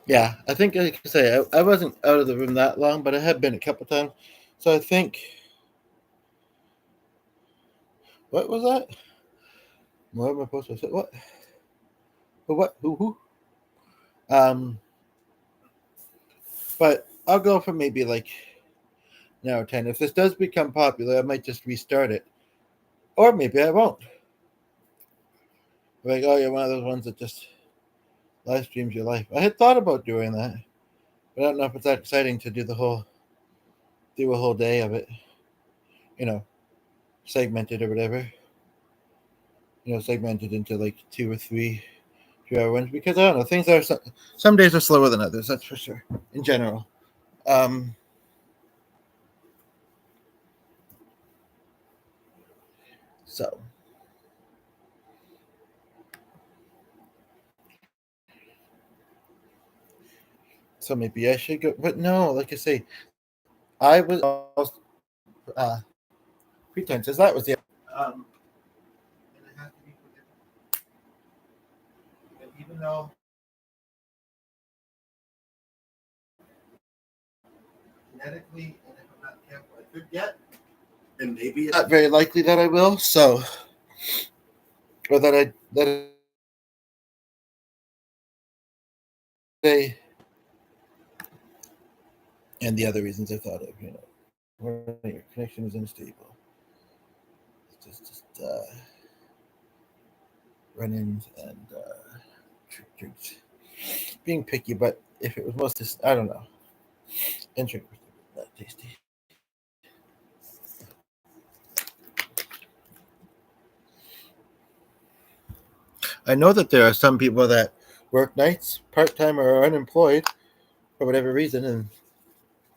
Yeah, I think like I say I wasn't out of the room that long, but I have been a couple times. So I think what was that? What am I supposed to say? What? What? Who? Um, but I'll go for maybe like 10. If this does become popular, I might just restart it, or maybe I won't. Like, oh, you're one of those ones that just live streams your life. I had thought about doing that, but I don't know if it's that exciting to do a whole day of it. You know, segmented or whatever. Segmented into like 2 or 3 2 hour ones because I don't know. Things are some days are slower than others. That's for sure. In general. Um, so maybe I should go, but no, like I say, I was uh, pretenses. That was the and it has to be even though genetically, and if I'm not careful, I could get, and maybe it's not very likely that I will. So, or they, and the other reasons I thought of, when your connection is unstable, just run-ins and drinks. Being picky, but if it was mostly, I don't know, and drink was not tasty. I know that there are some people that work nights, part time, or are unemployed for whatever reason, and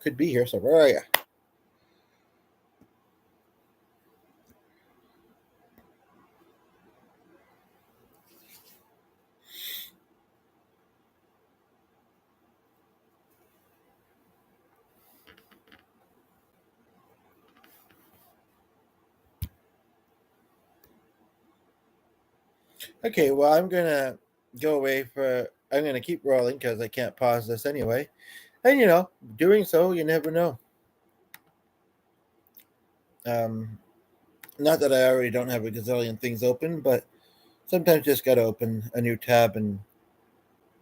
could be here. So where are you? Okay, well, I'm gonna go away for. I'm gonna keep rolling because I can't pause this anyway. And doing so, you never know. Um, Not that I already don't have a gazillion things open, but sometimes you just gotta open a new tab and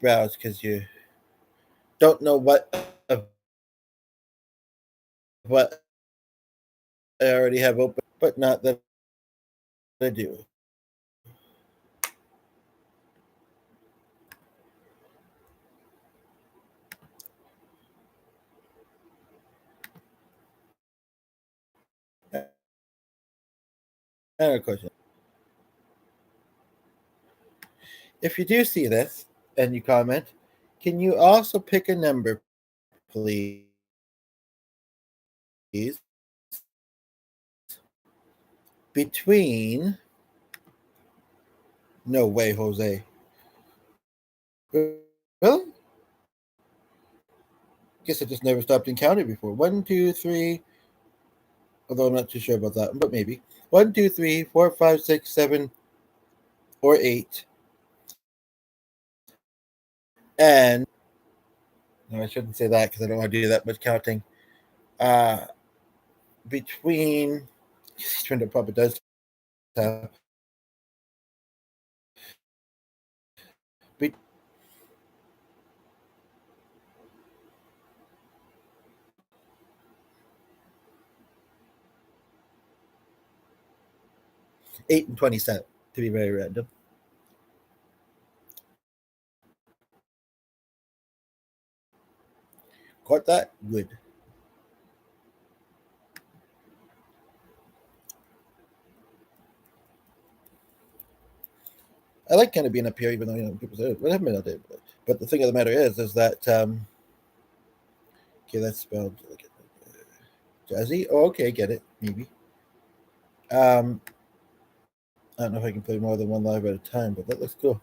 browse because you don't know what I already have open, but not that I do. And of course, if you do see this and you comment, can you also pick a number, please? Between. No way, Jose. Really? Guess I just never stopped and counted before. 1, 2, 3. Although I'm not too sure about that, but maybe. 1, 2, 3, 4, 5, 6, 7, or 8. And no, I shouldn't say that because I don't want to do that much counting. Uh, between Trinidad Papa does have 8 and 27 to be very random. Caught that? Good. I like kind of being up here, even though people say, "What happened all day?" But the thing of the matter is that okay, that's spelled like jazzy. Oh, okay, get it, maybe. Um, I don't know if I can play more than one live at a time, but that looks cool.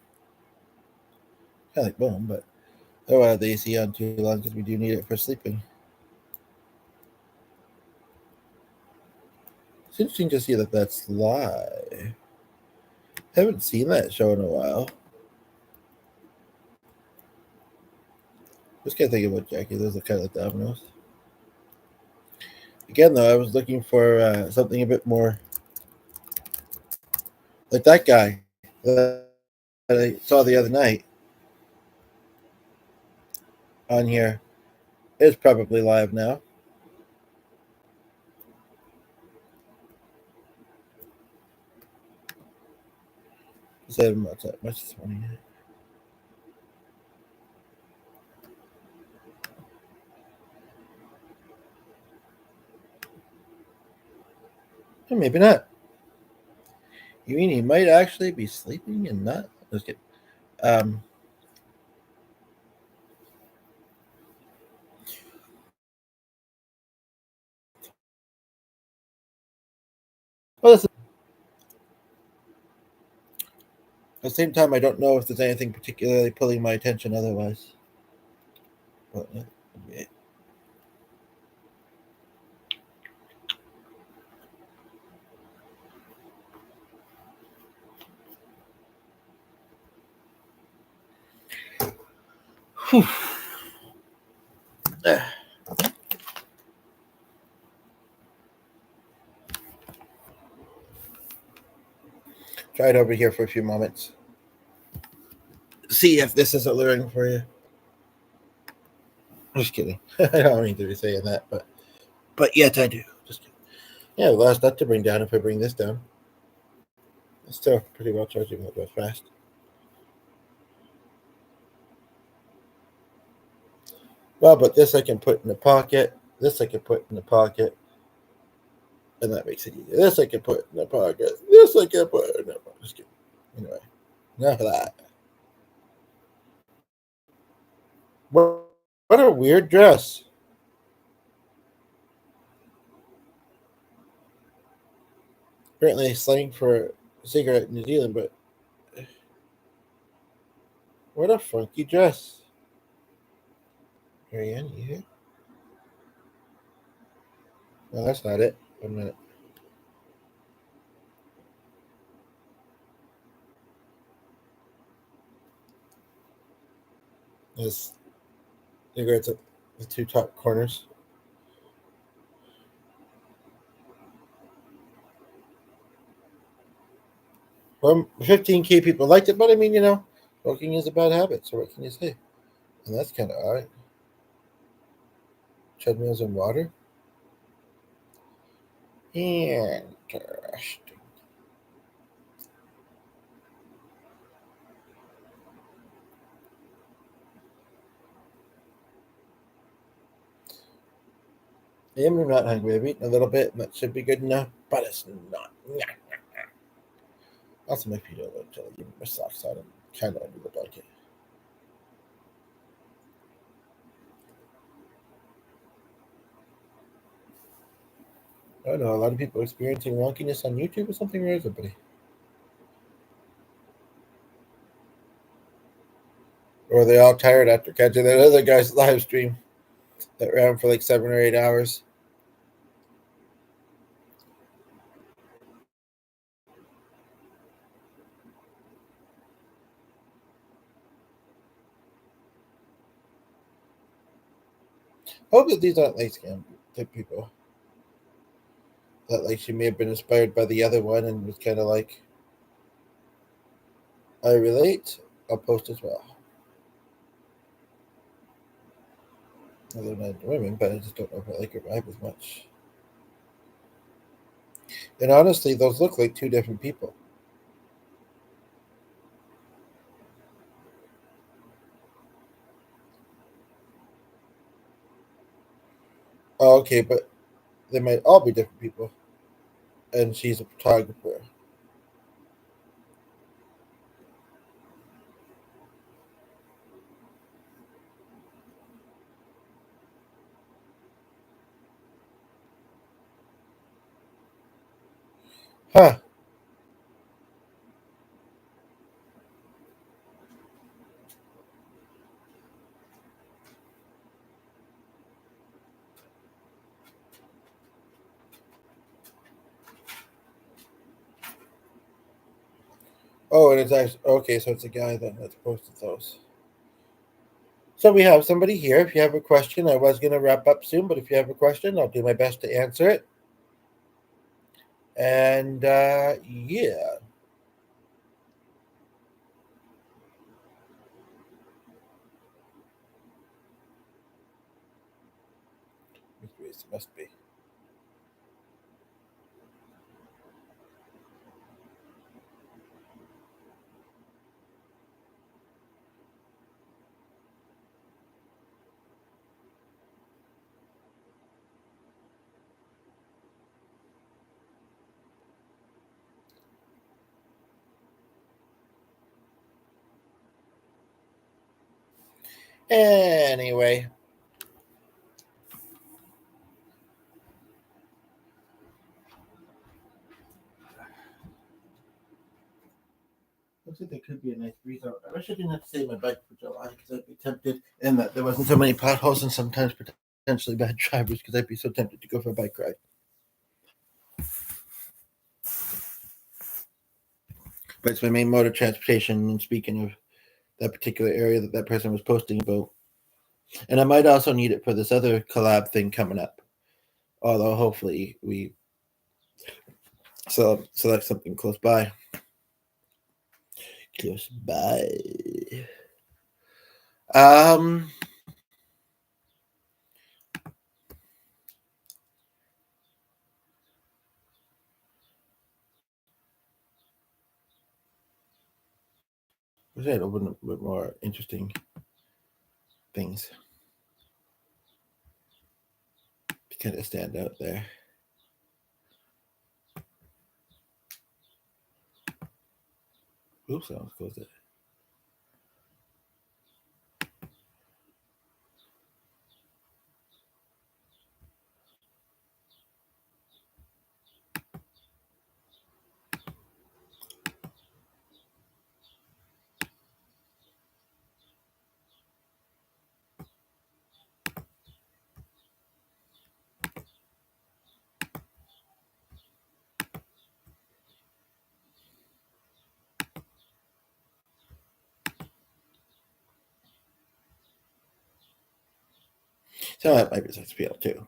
Kind of like boom, but I don't want the AC on too long because we do need it for sleeping. It's interesting to see that that's live. Haven't seen that show in a while. Just can't think about Jackie. Those are kind of like dominoes. Again, though, I was looking for something a bit more like that guy that I saw the other night on here. Is probably live now. So much that much this morning. Maybe not. You mean he might actually be sleeping and not? Let's get. Um, well, at the same time, I don't know if there's anything particularly pulling my attention otherwise. But, yeah. Whew. Try it over here for a few moments. See if this is alluring for you. Just kidding. I don't mean to be saying that, but yet I do. Just kidding. Yeah, the last nut to bring down if I bring this down. It's still pretty well charging a little bit fast. Well, but this I can put in the pocket. This I can put in the pocket. And that makes it easier. This I can put in the pocket. This I can put in the pocket. Just kidding. Anyway, enough of that. What a weird dress. Apparently slang for a cigarette in New Zealand, but what a funky dress. Marianne, you here? No, that's not it. 1 minute. This cigarettes at the two top corners. Well, 15K people liked it, but I mean, smoking is a bad habit, so what can you say? And that's kind of odd. Treadmills and water? Interesting. I am not hungry. I've eaten a little bit, and that should be good enough, but it's not. Also, my feet are a little chilly. Even my socks on. I'm kind of under the blanket. I don't know. A lot of people experiencing wonkiness on YouTube or something. Where is it, buddy? Or are they all tired after catching that other guy's live stream that ran for like 7 or 8 hours? Hope that these aren't light skin type people. That like she may have been inspired by the other one and was kind of like, I relate. I'll post as well. Other than women, but I just don't know if I like her vibe as much. And honestly, those look like two different people. Oh, okay, but they might all be different people. And she's a photographer. Huh. Oh, and it's actually okay. So it's a guy then that's posted those. So we have somebody here. If you have a question, I was going to wrap up soon, but if you have a question, I'll do my best to answer it. And yeah, it must be. Anyway, looks like there could be a nice breeze out. I wish I didn't have to save my bike for July because I'd be tempted, and that there wasn't so many potholes and sometimes potentially bad drivers because I'd be so tempted to go for a bike ride. But it's my main mode of transportation. And speaking of that particular area that person was posting about, and I might also need it for this other collab thing coming up. Although hopefully we select something close by. Close by. Um. Was that open a bit more interesting things to kind of stand out there? Oops, I almost closed it. So that might be such appeal too.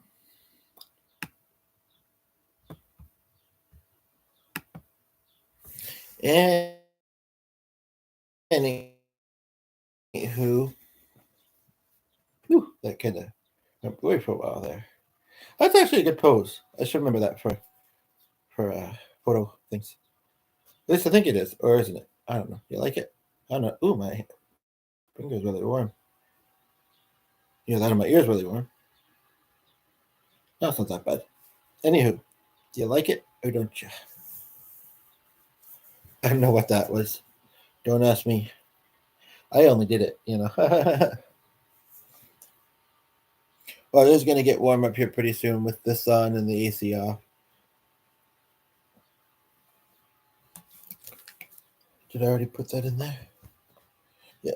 And anywho, that kind of went away for a while there. That's actually a good pose. I should remember that for photo things. At least I think it is, or isn't it? I don't know. You like it? I don't know. Ooh, my finger's really warm. Yeah, that in my ear's really warm. No, it's not that bad. Anywho, do you like it or don't you? I don't know what that was. Don't ask me. I only did it, you know. Well, it is going to get warm up here pretty soon with the sun and the AC off. Did I already put that in there? Yeah.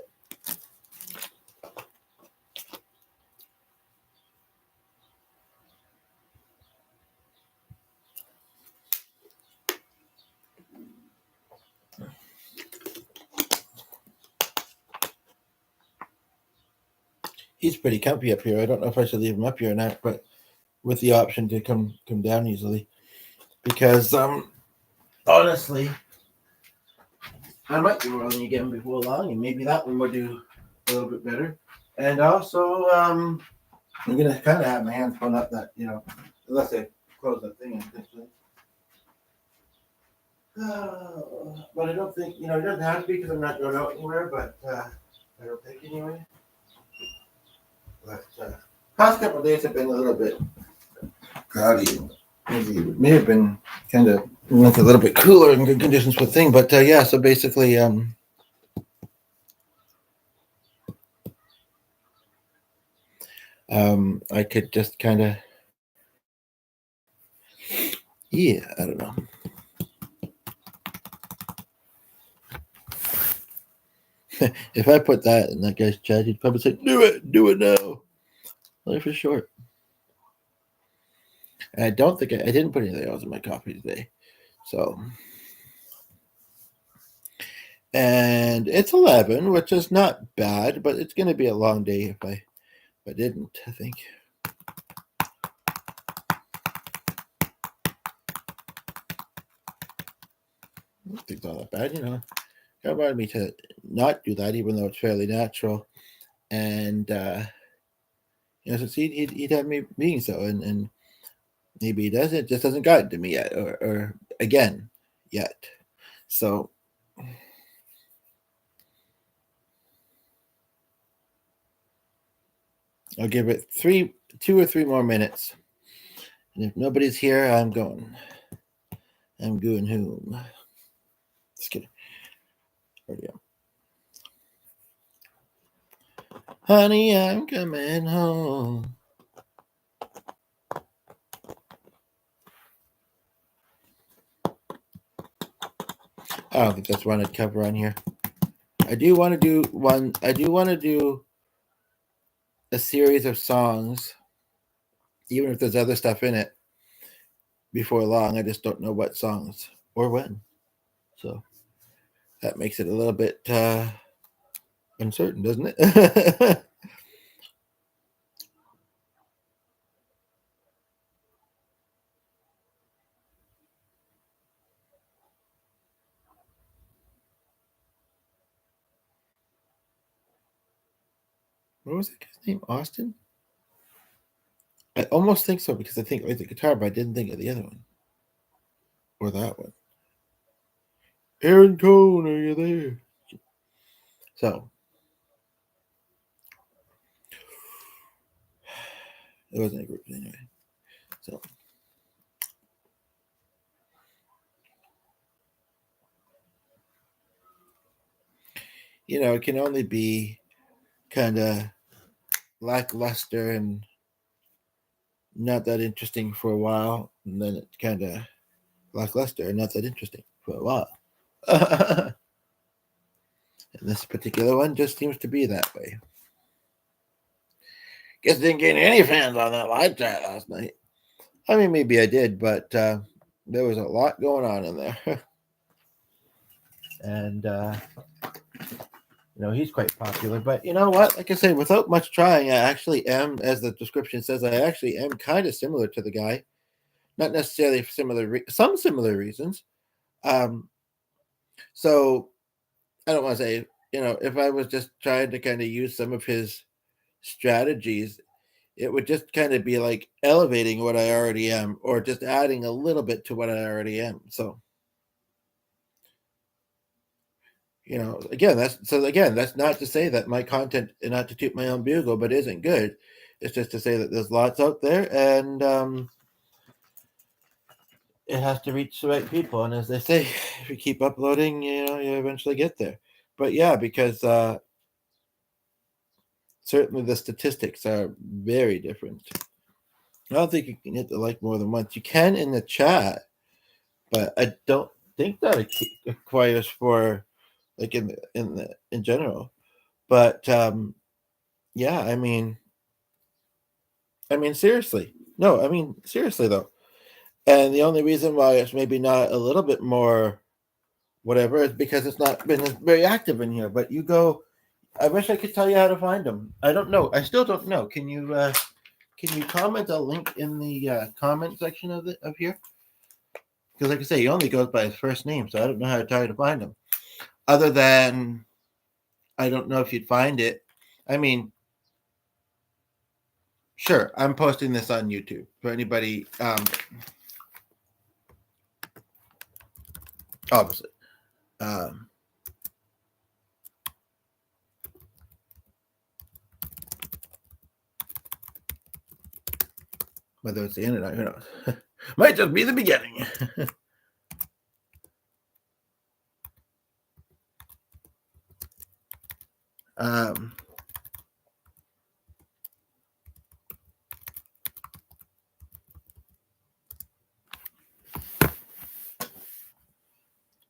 he's pretty comfy up here. I don't know if I should leave him up here or not, but with the option to come down easily, because honestly, I might be rolling again before long, and maybe that one will do a little bit better. And also, I'm gonna kind of have my hands pulled up that unless I close that thing intentionally. But I don't think it doesn't have to be because I'm not going out anywhere. But I don't think anyway. But past couple of days have been a little bit cloudy. Maybe it may have been kind of went a little bit cooler in good conditions with thing. But yeah, so basically, I could just kind of, yeah, I don't know. If I put that in that guy's chat, he'd probably say, do it now. Life is short. And I don't think I didn't put anything else in my coffee today. So, and it's 11, which is not bad, but it's going to be a long day if I didn't, I think. I don't think it's all that bad, God wanted me to not do that, even though it's fairly natural. And, so he'd have me being so, and maybe he doesn't, it just hasn't gotten to me yet, or again, yet. So, I'll give it 2 or 3 more minutes. And if nobody's here, I'm going. I'm going home. Just kidding. Already am. Honey, I'm coming home. I don't think that's one I'd cover on here. I do want to do one. I do want to do a series of songs, even if there's other stuff in it, before long. I just don't know what songs or when. So that makes it a little bit uncertain, doesn't it? What was that guy's name? Austin? I almost think so because I think it was the guitar, but I didn't think of the other one. Or that one. Aaron Cohn, are you there? So it wasn't a group anyway. So it can only be kind of lackluster and not that interesting for a while, and then it's kind of lackluster and not that interesting for a while. And this particular one just seems to be that way. Guess didn't get any fans on that live chat last night. I mean, maybe I did, but there was a lot going on in there. And he's quite popular. But you know what? Like I said, without much trying, I actually am, as the description says, I actually am kind of similar to the guy. Not necessarily similar, some similar reasons. So I don't want to say, if I was just trying to kind of use some of his strategies, it would just kind of be like elevating what I already am, or just adding a little bit to what I already am. So, again, that's not to say that my content, and not to toot my own bugle, but isn't good. It's just to say that there's lots out there, and it has to reach the right people. And as they say, if you keep uploading, you eventually get there. But yeah, because certainly the statistics are very different. I don't think you can hit the like more than once. You can in the chat, but I don't think that it requires for like in general. But yeah, I mean seriously. No, I mean seriously though. And the only reason why it's maybe not a little bit more whatever is because it's not been very active in here. But you go, I wish I could tell you how to find him. I don't know. I still don't know. Can you comment a link in the comment section of here? Because like I say, he only goes by his first name, so I don't know how to tell you to find him. Other than I don't know if you'd find it. I mean, sure, I'm posting this on YouTube for anybody. Obviously. Whether it's the end or not, who knows? Might just be the beginning.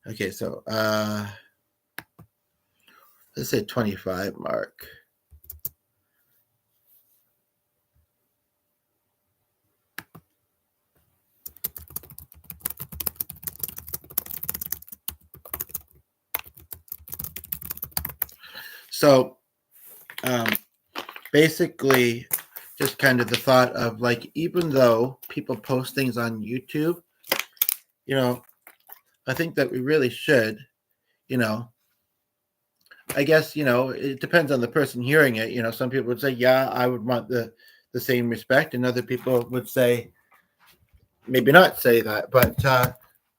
Okay, so let's say 25 mark. So basically, just kind of the thought of like, even though people post things on YouTube, I think that we really should, I guess, it depends on the person hearing it. Some people would say, yeah, I would want the same respect, and other people would say, maybe not say that, but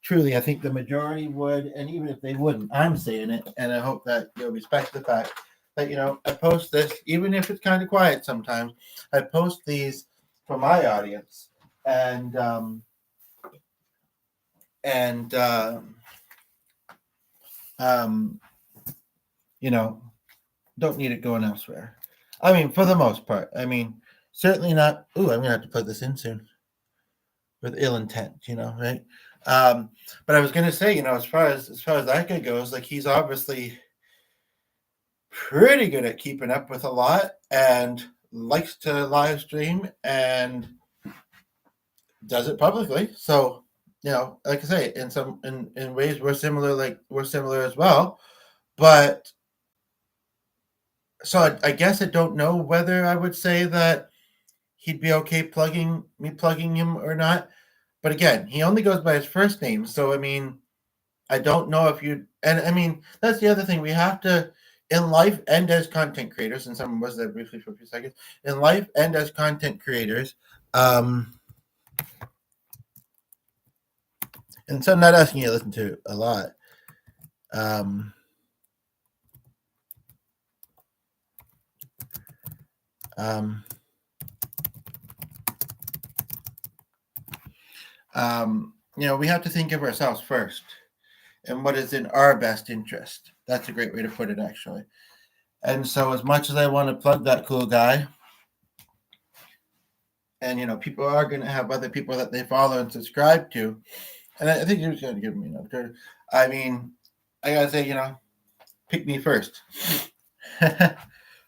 truly, I think the majority would, and even if they wouldn't, I'm saying it, and I hope that you'll respect the fact that I post this, even if it's kind of quiet sometimes. I post these for my audience, and and don't need it going elsewhere. I mean, for the most part. I mean, certainly not. Ooh, I'm gonna have to put this in soon with ill intent, right? But I was gonna say, as far as that guy goes, like he's obviously pretty good at keeping up with a lot and likes to live stream and does it publicly. So, like I say, in ways we're similar as well. But so I guess I don't know whether I would say that he'd be okay plugging him or not. But again, he only goes by his first name. So I mean, I don't know if you, and I mean, that's the other thing. We have to, in life and as content creators, and someone was there briefly for a few seconds, in life and as content creators, and so I'm not asking you to listen to a lot. We have to think of ourselves first and what is in our best interest. That's a great way to put it, actually. And so, as much as I want to plug that cool guy, and people are going to have other people that they follow and subscribe to, and I think you're just going to give me I mean, I gotta say, pick me first.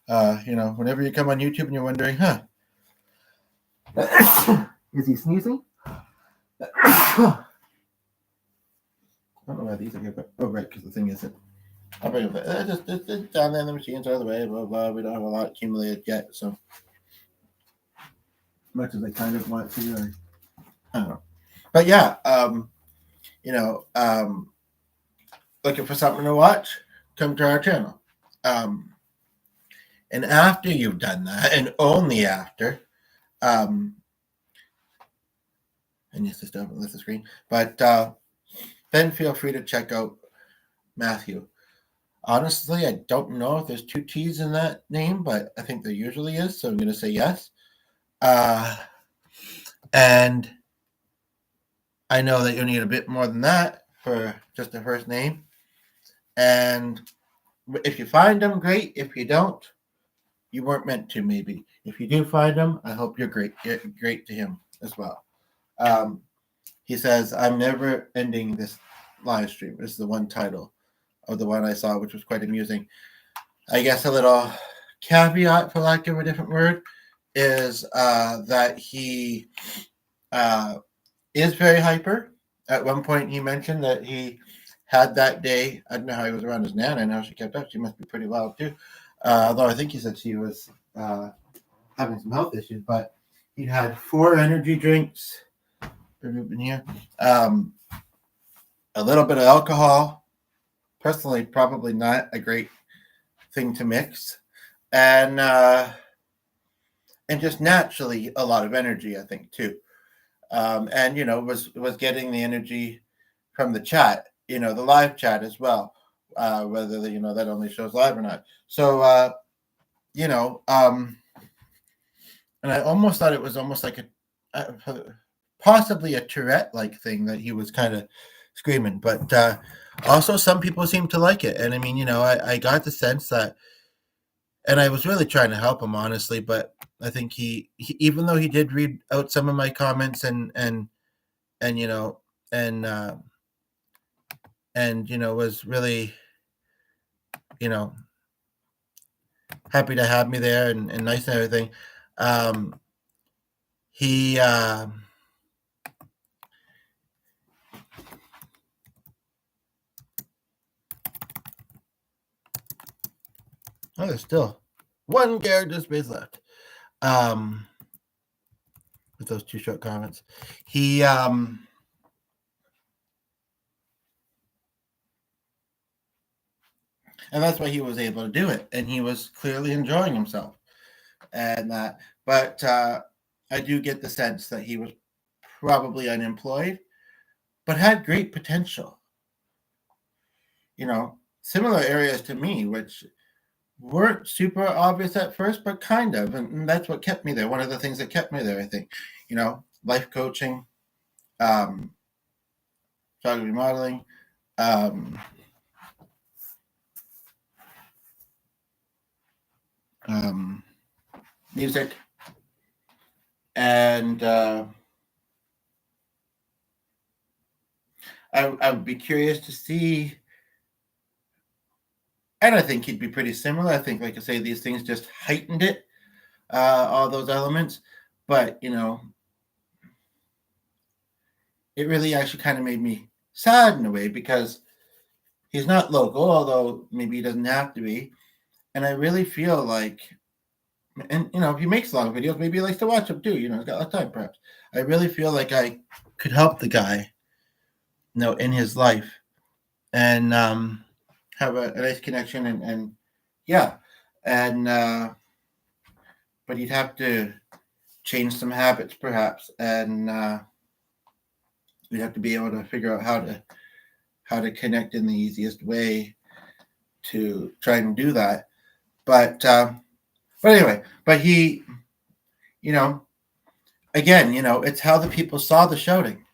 Whenever you come on YouTube and you're wondering, is he sneezing? I don't know why these are here, but right, because the thing isn't. I'll bring it back. It's down there, the machines are the way, blah, blah. We don't have a lot accumulated yet, so much as I kind of want to, I don't know. But yeah, looking for something to watch, come to our channel. And after you've done that, and only after, and yes, I still haven't left the screen, but then feel free to check out Matthew. Honestly, I don't know if there's 2 T's in that name, but I think there usually is, so I'm going to say yes. And I know that you'll need a bit more than that for just the first name. And if you find them, great. If you don't, you weren't meant to, maybe. If you do find them, I hope you're great to him as well. He says, I'm never ending this live stream. This is the one title of the one I saw, which was quite amusing. I guess a little caveat, for lack of a different word, is that he is very hyper. At one point, he mentioned that he had that day. I don't know how he was around his nana and how she kept up. She must be pretty wild too. Although I think he said she was having some health issues, but he had 4 energy drinks. In here, a little bit of alcohol. Personally, probably not a great thing to mix, and just naturally a lot of energy, I think too. And was getting the energy from the chat, the live chat as well, whether that only shows live or not. So and I almost thought it was almost like possibly a Tourette-like thing that he was kind of screaming, but also some people seem to like it. And I mean, I got the sense that, and I was really trying to help him, honestly, but I think he even though he did read out some of my comments and was really happy to have me there and nice and everything. He oh, there's still one character space left. With those 2 short comments, he and that's why he was able to do it, and he was clearly enjoying himself, and that. But I do get the sense that he was probably unemployed, but had great potential. Similar areas to me, which weren't super obvious at first, but kind of, and that's what kept me there. One of the things that kept me there, I think, life coaching, photography, modeling, music, and I would be curious to see. And I think he'd be pretty similar. I think, like I say, these things just heightened it, all those elements. But, it really actually kind of made me sad in a way, because he's not local, although maybe he doesn't have to be. And I really feel like, and, if he makes long videos, maybe he likes to watch them too. He's got a lot of time, perhaps. I really feel like I could help the guy, in his life, and have a nice connection, and yeah, and but you'd have to change some habits, perhaps, and we'd have to be able to figure out how to connect in the easiest way to try and do that. But anyway, but he, again, it's how the people saw the shouting.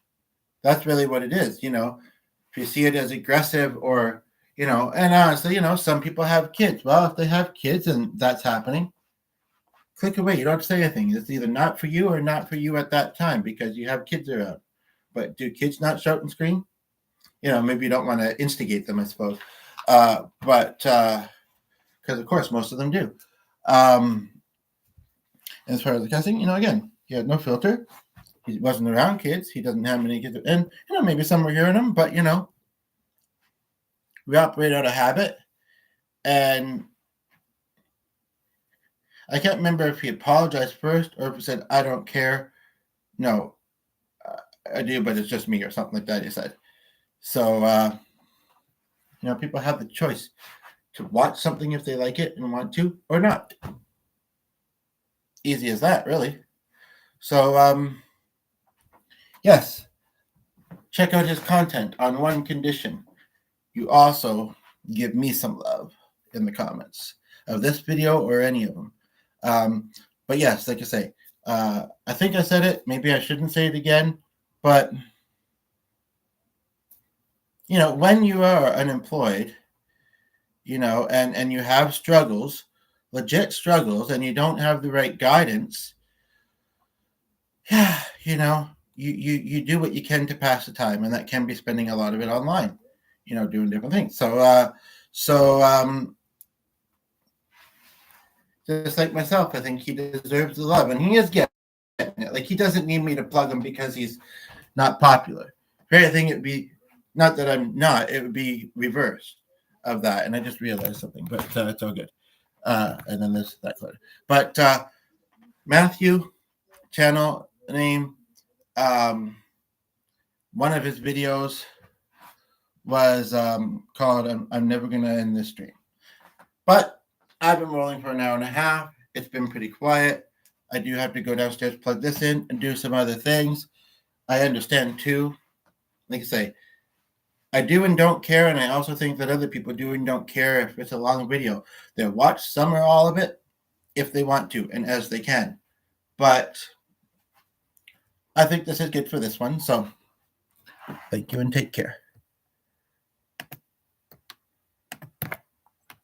That's really what it is. If you see it as aggressive, or and honestly, some people have kids. Well, if they have kids and that's happening, click away. You don't have to say anything. It's either not for you or not for you at that time, because you have kids around. But do kids not shout and scream? Maybe you don't want to instigate them, I suppose. But because of course most of them do. As far as the cussing, again, he had no filter. He wasn't around kids. He doesn't have many kids, and maybe some were hearing him, but we operate out of habit. And I can't remember if he apologized first or if he said, "I don't care." No, I do, but it's just me, or something like that, he said. So, people have the choice to watch something if they like it and want to, or not. Easy as that, really. So, yes, check out his content on one condition. You also give me some love in the comments of this video or any of them. But yes, like I say, I think I said it. Maybe I shouldn't say it again. But, when you are unemployed, and you have struggles, legit struggles, and you don't have the right guidance, yeah, you do what you can to pass the time, and that can be spending a lot of it online, doing different things. So, just like myself, I think he deserves the love, and he is getting it. Like, he doesn't need me to plug him because he's not popular. I think it'd be, not that I'm not, it would be reversed of that. And I just realized something, but it's all good. And then there's that clutter. But Matthew, channel name, one of his videos was called I'm Never Gonna End This Stream. But I've been rolling for an hour and a half. It's been pretty quiet. I do have to go downstairs, plug this in, and do some other things. I understand too. Like I say, I do and don't care, and I also think that other people do and don't care if it's a long video. They'll watch some or all of it if they want to and as they can. But I think this is good for this one. So thank you and take care.